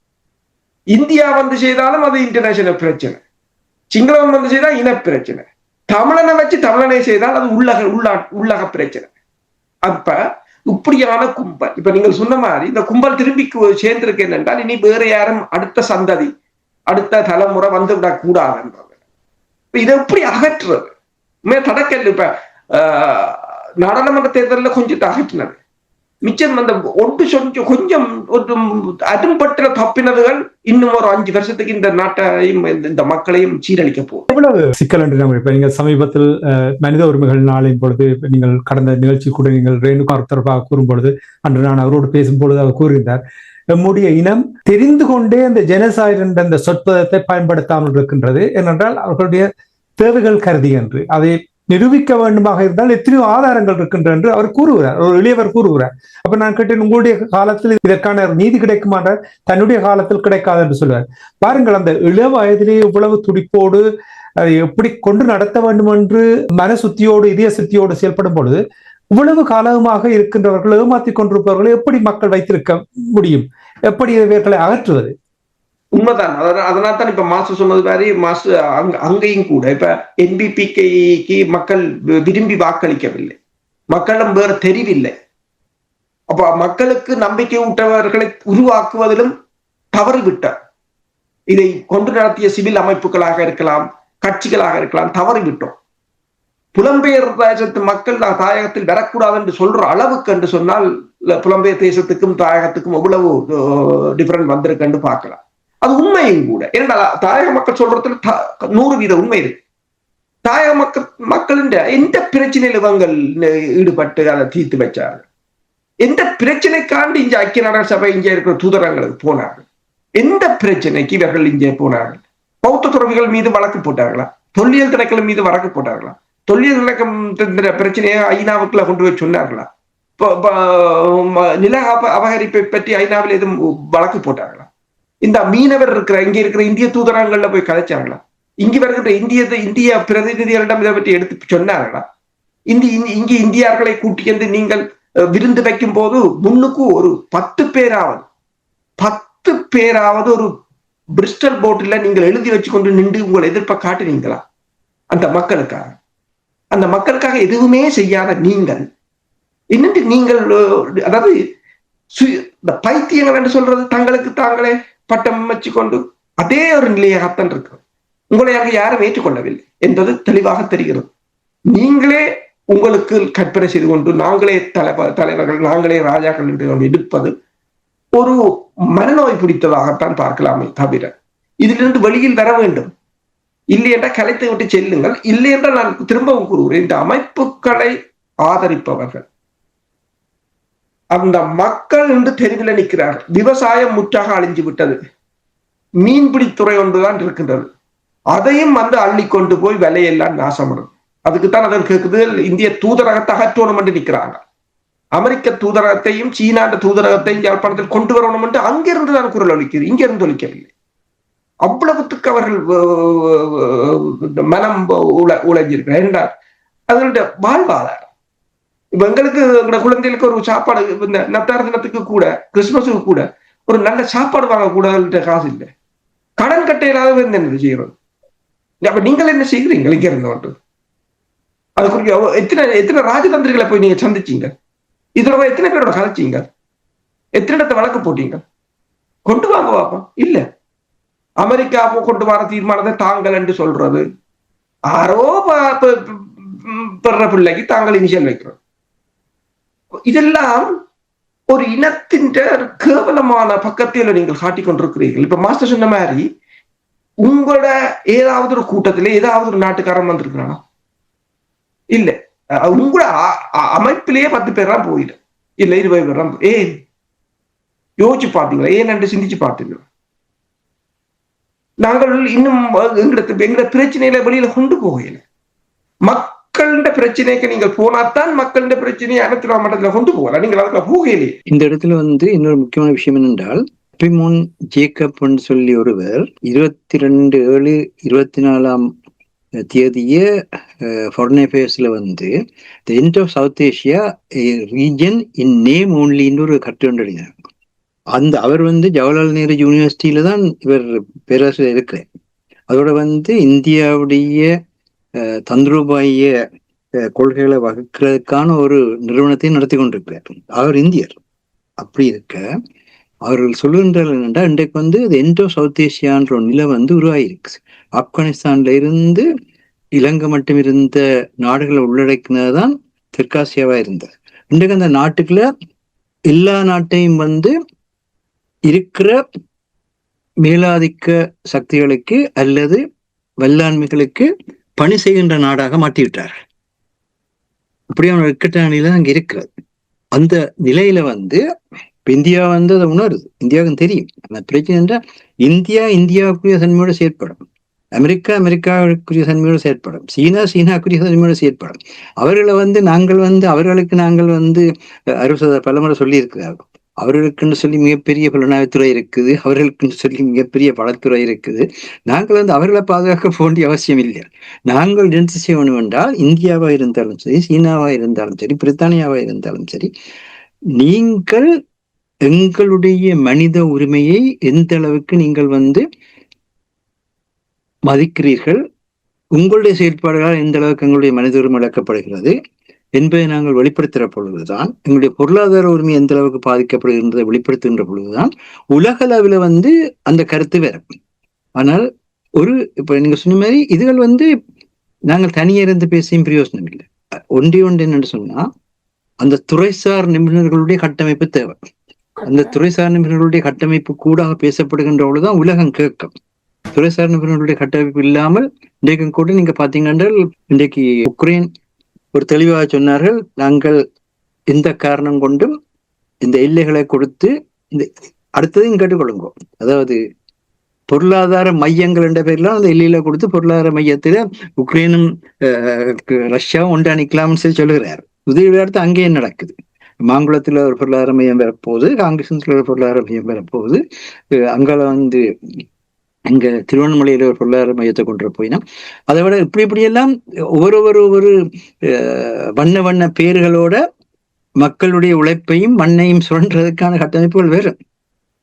இந்தியா செய்தாலும் அது இன்டர்நேஷனல் பிரச்சனை, சிங்களவன் செய்தால் இன பிரச்சனை, தமிழனை வச்சு தமிழனை செய்தால் அது உள்ளக பிரச்சனை. அப்ப இப்படியான கும்பல், இப்ப நீங்கள் சொன்ன மாதிரி இந்த கும்பல் திரும்பி சேர்ந்திருக்கேன் என்றால் இனி வேற யாரும் அடுத்த சந்ததி, அடுத்த தலைமுறை விடக் கூடாது என்றது. இதை எப்படி அகற்றுறது? தடக்கல் இப்ப நாடாளுமன்ற தேர்தலில் கொஞ்சம் அகற்றினது, மிச்சம் கொஞ்சம் அரும்பற்ற தப்பினதுகள் இன்னும் ஒரு 5 வருஷத்துக்கு இந்த நாட்டையும் இந்த மக்களையும் சீரழிக்க போகும். எவ்வளவு சிக்கல் என்று இப்ப நீங்க சமீபத்தில் மனித உரிமைகள் நாளின் பொழுது நீங்கள் கடந்த நிகழ்ச்சி கூட நீங்கள் ரேணுகா தொடர்பாக கூறும் பொழுது, அன்று நான் அவரோடு பேசும்பொழுது அவர் கூறுகின்றார், நம்முடைய இனம் தெரிந்து கொண்டே அந்த ஜெனசாய்டு என்ற அந்த சொற்பதத்தை பயன்படுத்தாமல் இருக்கின்றது. ஏனென்றால் அவர்களுடைய தேவைகள் கருதி என்று அதை நிரூபிக்க வேண்டுமாக இருந்தால் எத்தனையோ ஆதாரங்கள் இருக்கின்றன என்று அவர் கூறுகிறார், ஒரு எளியவர் கூறுகிறார். அப்ப நான் கேட்டேன், உங்களுடைய காலத்தில் இதற்கான நீதி கிடைக்குமான்ற, தன்னுடைய காலத்தில் கிடைக்காது என்று சொல்வார். பாருங்கள், அந்த இள வயதிலே இவ்வளவு துடிப்போடு அதை எப்படி கொண்டு நடத்த வேண்டும் என்று மன சுத்தியோடு இதய சுத்தியோடு செயல்படும் பொழுது இவ்வளவு காலமாக இருக்கின்றவர்கள், ஏமாற்றிக் கொண்டிருப்பவர்களை எப்படி மக்கள் வைத்திருக்க முடியும்? எப்படி இவர்களை அகற்றுவது? உண்மைதான். அதனால தான் இப்ப மாஸ்டர் சொன்னது மாதிரி அங்கேயும் கூட இப்ப NPP-க்கு மக்கள் விரும்பி வாக்களிக்கவில்லை, மக்களிடம் வேற தெரிவில்லை. அப்ப மக்களுக்கு நம்பிக்கை ஊட்டவர்களை உருவாக்குவதிலும் தவறிவிட்டார். இதை கொண்டு நடத்திய சிவில் அமைப்புகளாக இருக்கலாம், கட்சிகளாக இருக்கலாம், தவறிவிட்டோம். புலம்பெயர் தேசத்து மக்கள் தாயகத்தில் வரக்கூடாது என்று சொல்ற அளவுக்கு என்று சொன்னால் புலம்பெயர் தேசத்துக்கும் தாயகத்துக்கும் எவ்வளவு டிஃபரன்ட் வந்திருக்குன்னு பார்க்கலாம். அது உண்மையும் கூட. ஏன்னா தாயக மக்கள் சொல்றதுல 100% உண்மை இருக்கு. தாயக மக்களின் எந்த பிரச்சனையில இவங்க ஈடுபட்டு அதை தீர்த்து வச்சார்கள், எந்த பிரச்சனைக்காண்டு இங்க ஐக்கிய நாடுகள் சபை இங்கே இருக்கிற தூதரங்களுக்கு போனார்கள், எந்த பிரச்சனைக்கு இவர்கள் இங்கே போனார்கள்? பௌத்த துறவிகள் மீது வழக்கு போட்டார்களா? தொல்லியல் திணைக்களம் மீது வழக்கு போட்டார்களா? தொல்லியல் திணைக்கம் பிரச்சனையை ஐநாவுக்குள்ள கொண்டு போய் சொன்னார்களா? நில அபகரிப்பை பற்றி ஐநாவில் எதுவும் வழக்கு போட்டார்களா? இந்த மீனவர் இங்க இருக்கிற இந்திய தூதரங்கள்ல போய் கதைச்சாங்களா? இங்கு வருகின்ற இந்திய பிரதிநிதிகளிடம் இதை பற்றி எடுத்து சொன்னார்களா? இங்கு இந்தியர்களை கூட்டியந்து நீங்கள் விருந்து வைக்கும் போது முன்னுக்கு ஒரு 10 பேராவது ஒரு பிரிஸ்டல் போட்டில் நீங்கள் எழுதி வச்சு கொண்டு நின்று உங்களை எதிர்ப்பை காட்டினீங்களா? அந்த மக்களுக்காக எதுவுமே செய்யாத நீங்கள் என்னட்டு நீங்கள், அதாவது இந்த பைத்தியங்கள் என்று சொல்றது தங்களுக்கு தாங்களே பட்டம் வச்சு கொண்டு அதே ஒரு நிலையாகத்தான் இருக்கு. உங்களை யாரும் ஏற்றுக்கொள்ளவில்லை என்பது தெளிவாக தெரிகிறது. நீங்களே உங்களுக்கு கற்பனை செய்து கொண்டு நாங்களே தலைவர்கள், நாங்களே ராஜாக்கள் என்று எடுப்பது ஒரு மனநோய் பிடித்ததாகத்தான் பார்க்கலாமே தவிர இதிலிருந்து வெளியில் வர வேண்டும். இல்லை என்றால் கலைத்து விட்டு செல்லுங்கள். இல்லை என்றால் நான் திரும்பவும் கூறுகிறேன், இந்த அமைப்புகளை ஆதரிப்பவர்கள் அந்த மக்கள் என்று தெருவில் நிற்கிறார்கள். விவசாயம் முற்றாக அழிஞ்சு விட்டது, மீன்பிடித்துறை ஒன்றுதான் இருக்கின்றது, அதையும் அள்ளி கொண்டு போய் விலையெல்லாம் நாசமடும். அதுக்குத்தான் அதன் கேட்குது, இந்திய தூதரகத்தை அகற்றணும் என்று நிற்கிறாங்க. அமெரிக்க தூதரகத்தையும் சீனாண்ட தூதரகத்தையும் யாழ்ப்பாணத்தில் கொண்டு வரணும் என்று அங்கிருந்து தான் குரல் ஒலிக்குது, இங்கிருந்து ஒலிக்கவில்லை. அவ்வளவுத்துக்கு அவர்கள் மனம் உழைஞ்சிருக்கிறார் என்றால் அதனுடைய வாழ்வாதாரம். இப்ப எங்களுக்கு எங்களோட குழந்தைகளுக்கு ஒரு சாப்பாடு, இந்த நத்தார் தினத்துக்கு கூட கிறிஸ்துமஸுக்கு கூட ஒரு நல்ல சாப்பாடு வாங்க கூட காசு இல்லை, கடன் கட்டையிலாவது என்ன செய்யறது? அப்ப நீங்கள் என்ன செய்கிறீங்க? இங்க இருந்து அதுக்குரிய எத்தனை ராஜதந்திரிகளை போய் நீங்க சந்திச்சீங்க? இதுல எத்தனை பேரோட கதைச்சீங்க? எத்தனை இடத்தை வழக்கு போட்டீங்க? கொண்டு வாங்க பாப்போம். இல்ல, அமெரிக்கா கொண்டு வர தீர்மானத்தை தாங்கள் என்று சொல்றது, ஆரோ பெற பிள்ளைக்கு தாங்கள் இனிஷியல் வைக்கிறோம். இதெல்லாம் ஒரு இனத்தின் கேவலமான பக்கத்தில் நீங்கள் காட்டிக் கொண்டிருக்கிறீர்கள். இப்ப மாஸ்டர் சொன்ன மாதிரி உங்களோட ஏதாவது ஒரு கூட்டத்திலே ஏதாவது ஒரு நாட்டுக்காரன் வந்திருக்கிறானா? இல்ல, உங்களோட அமைப்பிலேயே 10 பேர் தான் போயிடும், இல்ல 20 பேர் தான். ஏன் யோசிச்சு பார்த்தீங்களா? ஏன் என்று சிந்திச்சு பார்த்தீங்களா? நாங்கள் இன்னும் எங்களோட பிரச்சனையில வெளியில கொண்டு போகல. மக்களோட பிரச்சனைக்கு நீங்கள் போனாத்தான் மக்களோட பிரச்சனையை அனைத்து மட்டத்துல கொண்டு போகலாம். நீங்கள் அதுக்கு போகலையே. இந்த இடத்துல இன்னொரு முக்கியமான விஷயம் என்னென்றால், பிமோன் ஜேக்கப் சொல்லி ஒருவர் 22/7/24 தேதிய ஃபாரின் அஃபேர்ஸ்ல the end of South Asia region in name ஓன்லின்னு ஒரு கட்டு ஒன்று எழுதினார். அவர் ஜவஹர்லால் நேரு யூனிவர்சிட்டியில தான் இவர் பேராசிரியர் இருக்கிறார். அதோட இந்தியாவுடைய தந்திரோபாய கொள்கைகளை வகுக்கிறதுக்கான ஒரு நிறுவனத்தை நடத்தி கொண்டிருக்கிறார். அவர் இந்தியர். அப்படி இருக்க அவர்கள் சொல்லுகின்றார்கள் என்னென்றா, இன்றைக்கு தி எண்ட் ஆஃப் சவுத் ஏஷியான்ற ஒரு நிலை உருவாயிருக்கு. ஆப்கானிஸ்தான்ல இருந்து இலங்கை மட்டும் இருந்த நாடுகளை உள்ளடக்கினதுதான் தெற்காசியாவா இருந்தது. இன்றைக்கு அந்த நாட்டுக்குள்ள எல்லா நாட்டையும் இருக்கிற மேலாதிக்க சக்திகளுக்கு அல்லது வல்லாண்மைகளுக்கு பணி செய்கின்ற நாடாக மாற்றிவிட்டார்கள். அப்படியான இக்கட்டான நிலை அங்க இருக்கிறது. அந்த நிலையில இந்தியா அதை உணருது. இந்தியாவுக்கு தெரியும் அந்த பிரச்சனை என்றால் இந்தியாவுக்குரிய தன்மையோடு செயற்படும், அமெரிக்காவுக்குரிய தன்மையோடு செயற்படும், சீனாக்குரிய தன்மையோடு செயற்படும். அவர்களை நாங்கள் அவர்களுக்கு நாங்கள் பலமுறை சொல்லி இருக்கிறார்கள். அவர்களுக்குன்னு சொல்லி மிகப்பெரிய புலனாய்வுத்துறை இருக்குது, அவர்களுக்குன்னு சொல்லி மிகப்பெரிய பலத்துறை இருக்குது. நாங்கள் அவர்களை பாதுகாக்க வேண்டிய அவசியம் இல்லை. நாங்கள் என்ன செய்யணும் என்றால், இந்தியாவா இருந்தாலும் சரி, சீனாவா இருந்தாலும் சரி, பிரித்தானியாவா இருந்தாலும் சரி, நீங்கள் எங்களுடைய மனித உரிமையை எந்த அளவுக்கு நீங்கள் மதிக்கிறீர்கள், உங்களுடைய செயல்பாடுகளால் எந்த அளவுக்கு எங்களுடைய மனித உரிமை இழக்கப்படுகிறது என்பதை நாங்கள் வெளிப்படுத்துகிற பொழுதுதான், எங்களுடைய பொருளாதார உரிமை எந்த அளவுக்கு பாதிக்கப்படுகின்றதை வெளிப்படுத்துகின்ற பொழுதுதான் உலக அளவில் அந்த கருத்து வேற. ஆனால் இப்ப நீங்க சொன்ன மாதிரி இதுகள் நாங்கள் தனியே இருந்து பேசியும் பிரயோசனம் இல்லை. ஒன்று என்னன்னு சொன்னா, அந்த துறைசார் நிபுணர்களுடைய கட்டமைப்பு தேவை. அந்த துறைசார் நிபுணர்களுடைய கட்டமைப்பு கூட பேசப்படுகின்ற பொழுதுதான் உலகம் கேட்கும். துறைசார் நிபுணர்களுடைய கட்டமைப்பு இல்லாமல் இன்றைக்கு கூட நீங்க பாத்தீங்கன்னா, இன்றைக்கு உக்ரைன் ஒரு தெளிவாக சொன்னார்கள், நாங்கள் எந்த காரணம் கொண்டும் இந்த எல்லைகளை கொடுத்து இந்த அடுத்ததையும் கேட்டுக்கொள்ளுங்க, அதாவது பொருளாதார மையங்கள் என்ற பேர்லாம் அந்த எல்லையில கொடுத்து பொருளாதார மையத்துல உக்ரைனும் ரஷ்யாவும் ஒன்றாணிக்கலாம்னு சொல்லுகிறார். உதவி அடுத்து அங்கேயே நடக்குது. மாங்குளத்துல ஒரு பொருளாதார மையம் வரப்போகுது, காங்கிரஸ்ல ஒரு பொருளாதார மையம் வரப்போகுது, அங்கால அங்க திருவண்ணாமலையில ஒரு பொருளாதார மையத்தை கொண்டு போயினா, அதை விட இப்படியெல்லாம் ஒவ்வொரு வண்ண வண்ண பேர்களோட மக்களுடைய உழைப்பையும் மண்ணையும் சுரண்டுறதுக்கான கட்டமைப்புகள் வேறு.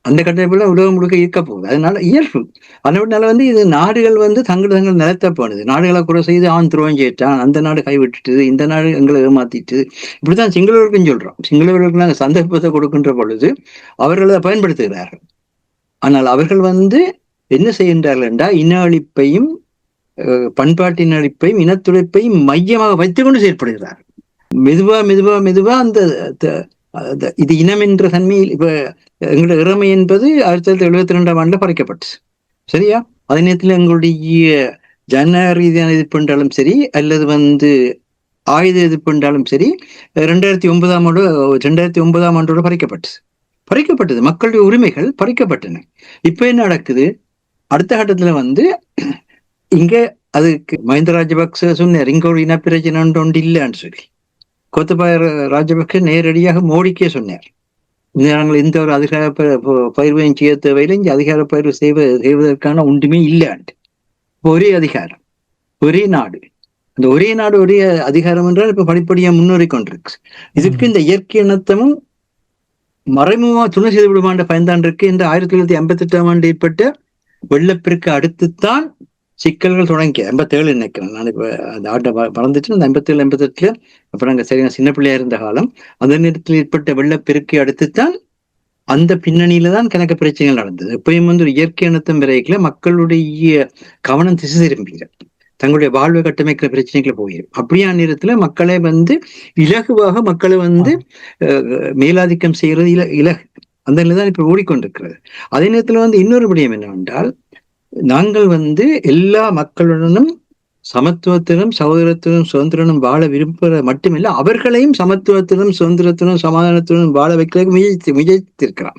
அந்த கட்டமைப்புல உலகம் முழுக்க ஈர்க்க போகுது. அதனால இயல்பு. அதனால இது நாடுகள் தங்கள் நிலத்தை போனது. நாடுகளை குறை செய்து அவன் துரோகம் செய்யிட்டான், அந்த நாடு கைவிட்டுட்டு, இந்த நாடு எங்களை ஏமாத்திட்டு, இப்படித்தான் சிங்களவர்களுக்கும் சொல்றோம். சிங்களவர்களுக்கு நாங்கள் சந்தர்ப்பத்தை கொடுக்கின்ற பொழுது அவர்களை பயன்படுத்துகிறார்கள். ஆனால் அவர்கள் என்ன செய்கின்றார்கள் என்றால், இன அழிப்பையும் பண்பாட்டின் அழிப்பையும் இனத்துழைப்பையும் மையமாக வைத்துக் கொண்டு செயற்படுகிறார்கள். மெதுவா அந்த இது இனம் என்ற தன்மையில் இப்ப எங்களுடைய இறமை என்பது 1972ஆம் ஆண்டுல பறிக்கப்பட்டுச்சு. சரியா? அதே நேரத்தில் எங்களுடைய ஜன ரீதியான எதிர்ப்பு என்றாலும் சரி, அல்லது ஆயுத எதிர்ப்பு என்றாலும் சரி, 2009ஆம் ஆண்டோட பறிக்கப்பட்டது. மக்களுடைய உரிமைகள் பறிக்கப்பட்டன. இப்ப என்ன நடக்குது? அடுத்த கட்டத்துல இங்க அதுக்கு மஹிந்த ராஜபக்ச சொன்னார், இங்க ஒரு இனப்பிரச்சனை ஒன்று இல்லைன்னு சொல்லி. கோத்தபாய ராஜபக்ச நேரடியாக மோடிக்கே சொன்னார், நாங்கள் எந்த ஒரு அதிகார பயிர்வையும் செய்ய தேவையில்லை, இங்க அதிகார பயிர்வு செய்வதற்கான ஒன்றுமே இல்லைன்ட்டு. ஒரே அதிகாரம், ஒரே நாடு. அந்த ஒரே நாடு ஒரே அதிகாரம் என்றால் இப்ப படிப்படியா முன்னேறி கொண்டிருக்கு. இதுக்கு இந்த இயற்கை இனத்தமும் மறைமுகமா துணை செய்து விடுமாண்ட பயன்தான் இருக்கு. இந்த 1958ஆம் ஆண்டு ஏற்பட்ட வெள்ளப்பெருக்கு அடுத்துத்தான் சிக்கல்கள் தொடங்கி 57 நினைக்கிறேன். நான் இப்ப அந்த ஆட்டை மறந்துட்டு, அந்த 57 88 அப்ப நாங்க சரியான சின்ன பிள்ளையா இருந்த காலம். அந்த நேரத்தில் ஏற்பட்ட வெள்ளப்பெருக்கை அடுத்துத்தான் அந்த பின்னணியில தான் கணக்கு பிரச்சனைகள் நடந்தது. எப்பயும் ஒரு இயற்கை இனத்தம் விரைக்கல மக்களுடைய கவனம் திசை திரும்பிங்க, தங்களுடைய வாழ்வை கட்டமைக்கிற பிரச்சனைகளை போயிடும். அப்படியான நேரத்துல மக்களை இலகுவாக மக்களை மேலாதிக்கம் செய்யறது இலகு. அந்த நிலைதான் இப்ப ஓடிக்கொண்டிருக்கிறது. அதே நேரத்துல இன்னொரு விடயம் என்னவென்றால், நாங்கள் எல்லா மக்களுடனும் சமத்துவத்திலும் சகோதரத்திலும் சுதந்திரனும் வாழ விரும்புகிற மட்டுமில்லை, அவர்களையும் சமத்துவத்திலும் சுதந்திரத்திலும் சமாதானத்திலும் வாழ வைக்கிறதுக்கு முயற்சித்திருக்கிறான்.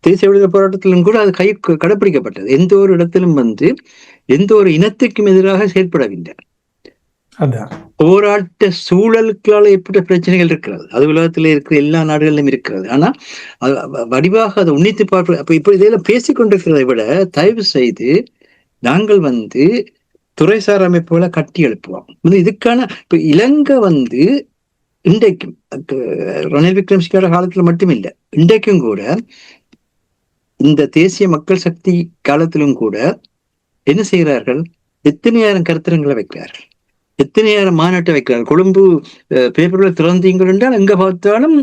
தேசிய விடுதலை போராட்டத்திலும் கூட அது கடைப்பிடிக்கப்பட்டது. எந்த ஒரு இடத்திலும் எந்த ஒரு இனத்துக்கும் எதிராக செயற்படவில்லை. போராட்ட சூழலுக்களால் ஏற்பட்ட பிரச்சனைகள் இருக்கிறது, அது உலகத்துல இருக்கிற எல்லா நாடுகளிலும் இருக்கிறது. ஆனா வடிவாக அதை உன்னித்து பார்ப்பது. அப்ப இப்ப இதெல்லாம் பேசிக்கொண்டிருக்கிறதை விட தயவு செய்து நாங்கள் துறைசார் அமைப்புகளை கட்டி எழுப்புவோம். இதுக்கான இப்ப இலங்கை இன்றைக்கும் ரணில் விக்ரமசிங்கோட காலத்துல மட்டுமில்லை, இன்றைக்கும் கூட இந்த தேசிய மக்கள் சக்தி காலத்திலும் கூட என்ன செய்கிறார்கள்? எத்தனையாயிரம் கருத்தரங்களை வைக்கிறார்கள், எத்தனையாயிரம் மாநாட்டை வைக்கிறார்கள். கொழும்பு பேப்பர்ல திறந்தீங்கள் என்றால் எங்க பார்த்தாலும்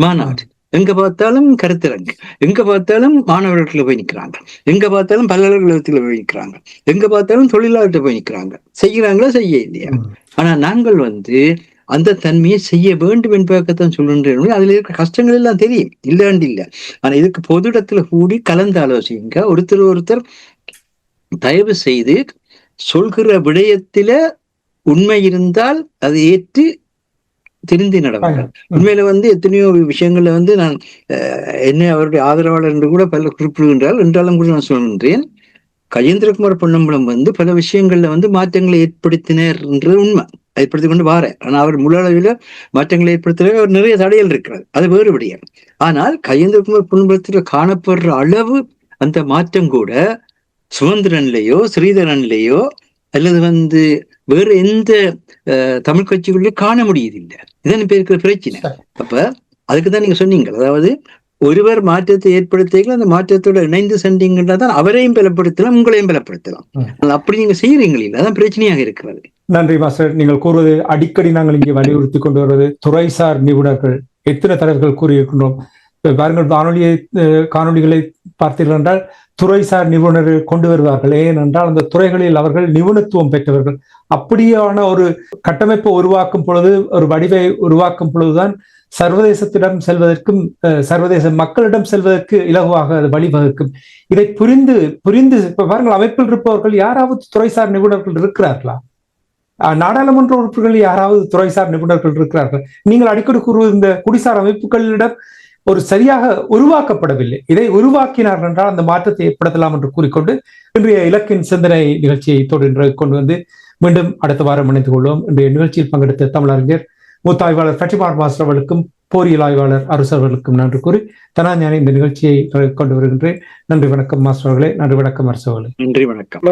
மாநாடு, எங்க பார்த்தாலும் கருத்தரங்கு, எங்க பார்த்தாலும் மாணவர்களை போய் நிற்கிறாங்க, எங்க பார்த்தாலும் பல்கலைக்கழகத்துல போய் நிற்கிறாங்க, எங்க பார்த்தாலும் தொழிலாளர்கிட்ட போய் நிற்கிறாங்க. செய்கிறாங்களா? செய்ய இல்லையா? ஆனா நாங்கள் அந்த தன்மையை செய்ய வேண்டும் என்பதற்கத்தான் சொல்லுன்றேன். அதுல இருக்கிற கஷ்டங்கள் எல்லாம் தெரியும், இல்லாண்டு இல்லை. ஆனா இதுக்கு பொது இடத்துல கூடி கலந்து ஆலோசிங்க. ஒருத்தர் தயவு செய்து சொல்கிற விடயத்தில உண்மை இருந்தால் அதை ஏற்று திருந்தி நடவார்கள். உண்மையில எத்தனையோ விஷயங்கள்ல நான் என்ன அவருடைய ஆதரவாளர் என்று கூட பல குறிப்பிடுகின்றால், என்றாலும் கூட நான் சொல்கின்றேன், கஜேந்திரகுமார் பொன்னம்பலம் பல விஷயங்கள்ல மாற்றங்களை ஏற்படுத்தினர் என்றது உண்மை, ஏற்படுத்தி கொண்டு வார. ஆனா அவர் முழு அளவில் மாற்றங்களை ஏற்படுத்த அவர் நிறைய தடைகள் இருக்கிறது, அது வேறு விடயம். ஆனால் கஜேந்திரகுமார் பொன்னம்பலத்தில் காணப்படுற அளவு அந்த மாற்றம் கூட சுமந்திரன்லையோ ஸ்ரீதரன்லையோ அல்லது வேறு எந்த தமிழ் கட்சிகளையும் காண முடியதில்லை. இதான் இப்ப இருக்கிற பிரச்சனை. அப்ப அதுக்குதான் நீங்க சொன்னீங்க, அதாவது ஒருவர் மாற்றத்தை ஏற்படுத்திகள் அந்த மாற்றத்தோட இணைந்து சென்றீங்கன்றதான் அவரையும் பலப்படுத்தலாம், உங்களையும் பலப்படுத்தலாம். அப்படி நீங்க செய்யறீங்களா? அதான் பிரச்சனையாக இருக்கிறது. நன்றி மாஸ்டர். நீங்கள் கூறுவது அடிக்கடி நாங்கள் இங்கே வலியுறுத்தி கொண்டு வருவது துறைசார் நிபுணர்கள் எத்தனை தரவுகள் கூறியிருக்கின்றோம். பாருங்கள், காணொலிகளை பார்த்தீர்கள் என்றால் துறைசார் நிபுணர்கள் கொண்டு வருவார்கள். ஏனென்றால் அந்த துறைகளில் அவர்கள் நிபுணத்துவம் பெற்றவர்கள். அப்படியான ஒரு கட்டமைப்பை உருவாக்கும் பொழுது, ஒரு வடிவை உருவாக்கும் பொழுதுதான் சர்வதேசத்திடம் செல்வதற்கும் சர்வதேச மக்களிடம் செல்வதற்கு இலகுவாக அது வழிவகுக்கும். இதை புரிந்து இப்ப பாருங்கள், அமைப்பில் இருப்பவர்கள் யாராவது துறைசார் நிபுணர்கள் இருக்கிறார்களா? நாடாளுமன்ற உறுப்பினர்கள் யாராவது துறைசார் நிபுணர்கள் இருக்கிறார்கள்? நீங்கள் அடிக்கடி கூறுவது இந்த குடிசார் அமைப்புகளிடம் ஒரு சரியாக உருவாக்கப்படவில்லை. இதை உருவாக்கினார்கள் என்றால் அந்த மாற்றத்தை ஏற்படுத்தலாம் என்று கூறிக்கொண்டு இன்றைய இலக்கின் சிந்தனை நிகழ்ச்சியை தொடர்ந்து கொண்டு வந்து மீண்டும் அடுத்த வாரம் இணைந்து கொள்வோம். இன்றைய நிகழ்ச்சியில் பங்கெடுத்த தமிழறிஞர் மூத்தாய்வாளர் ஃபட்டிமார் மாஸ்டர் அவர்களுக்கும் போரியல் ஆய்வாளர் அரசு அவர்களுக்கும் நன்றி கூறி தனாஞானி இந்த நிகழ்ச்சியை கொண்டு வருகின்றேன். நன்றி வணக்கம் மாஸ்டர் அவர்களே. நன்றி வணக்கம் அரசு அவர்களே. நன்றி வணக்கம்.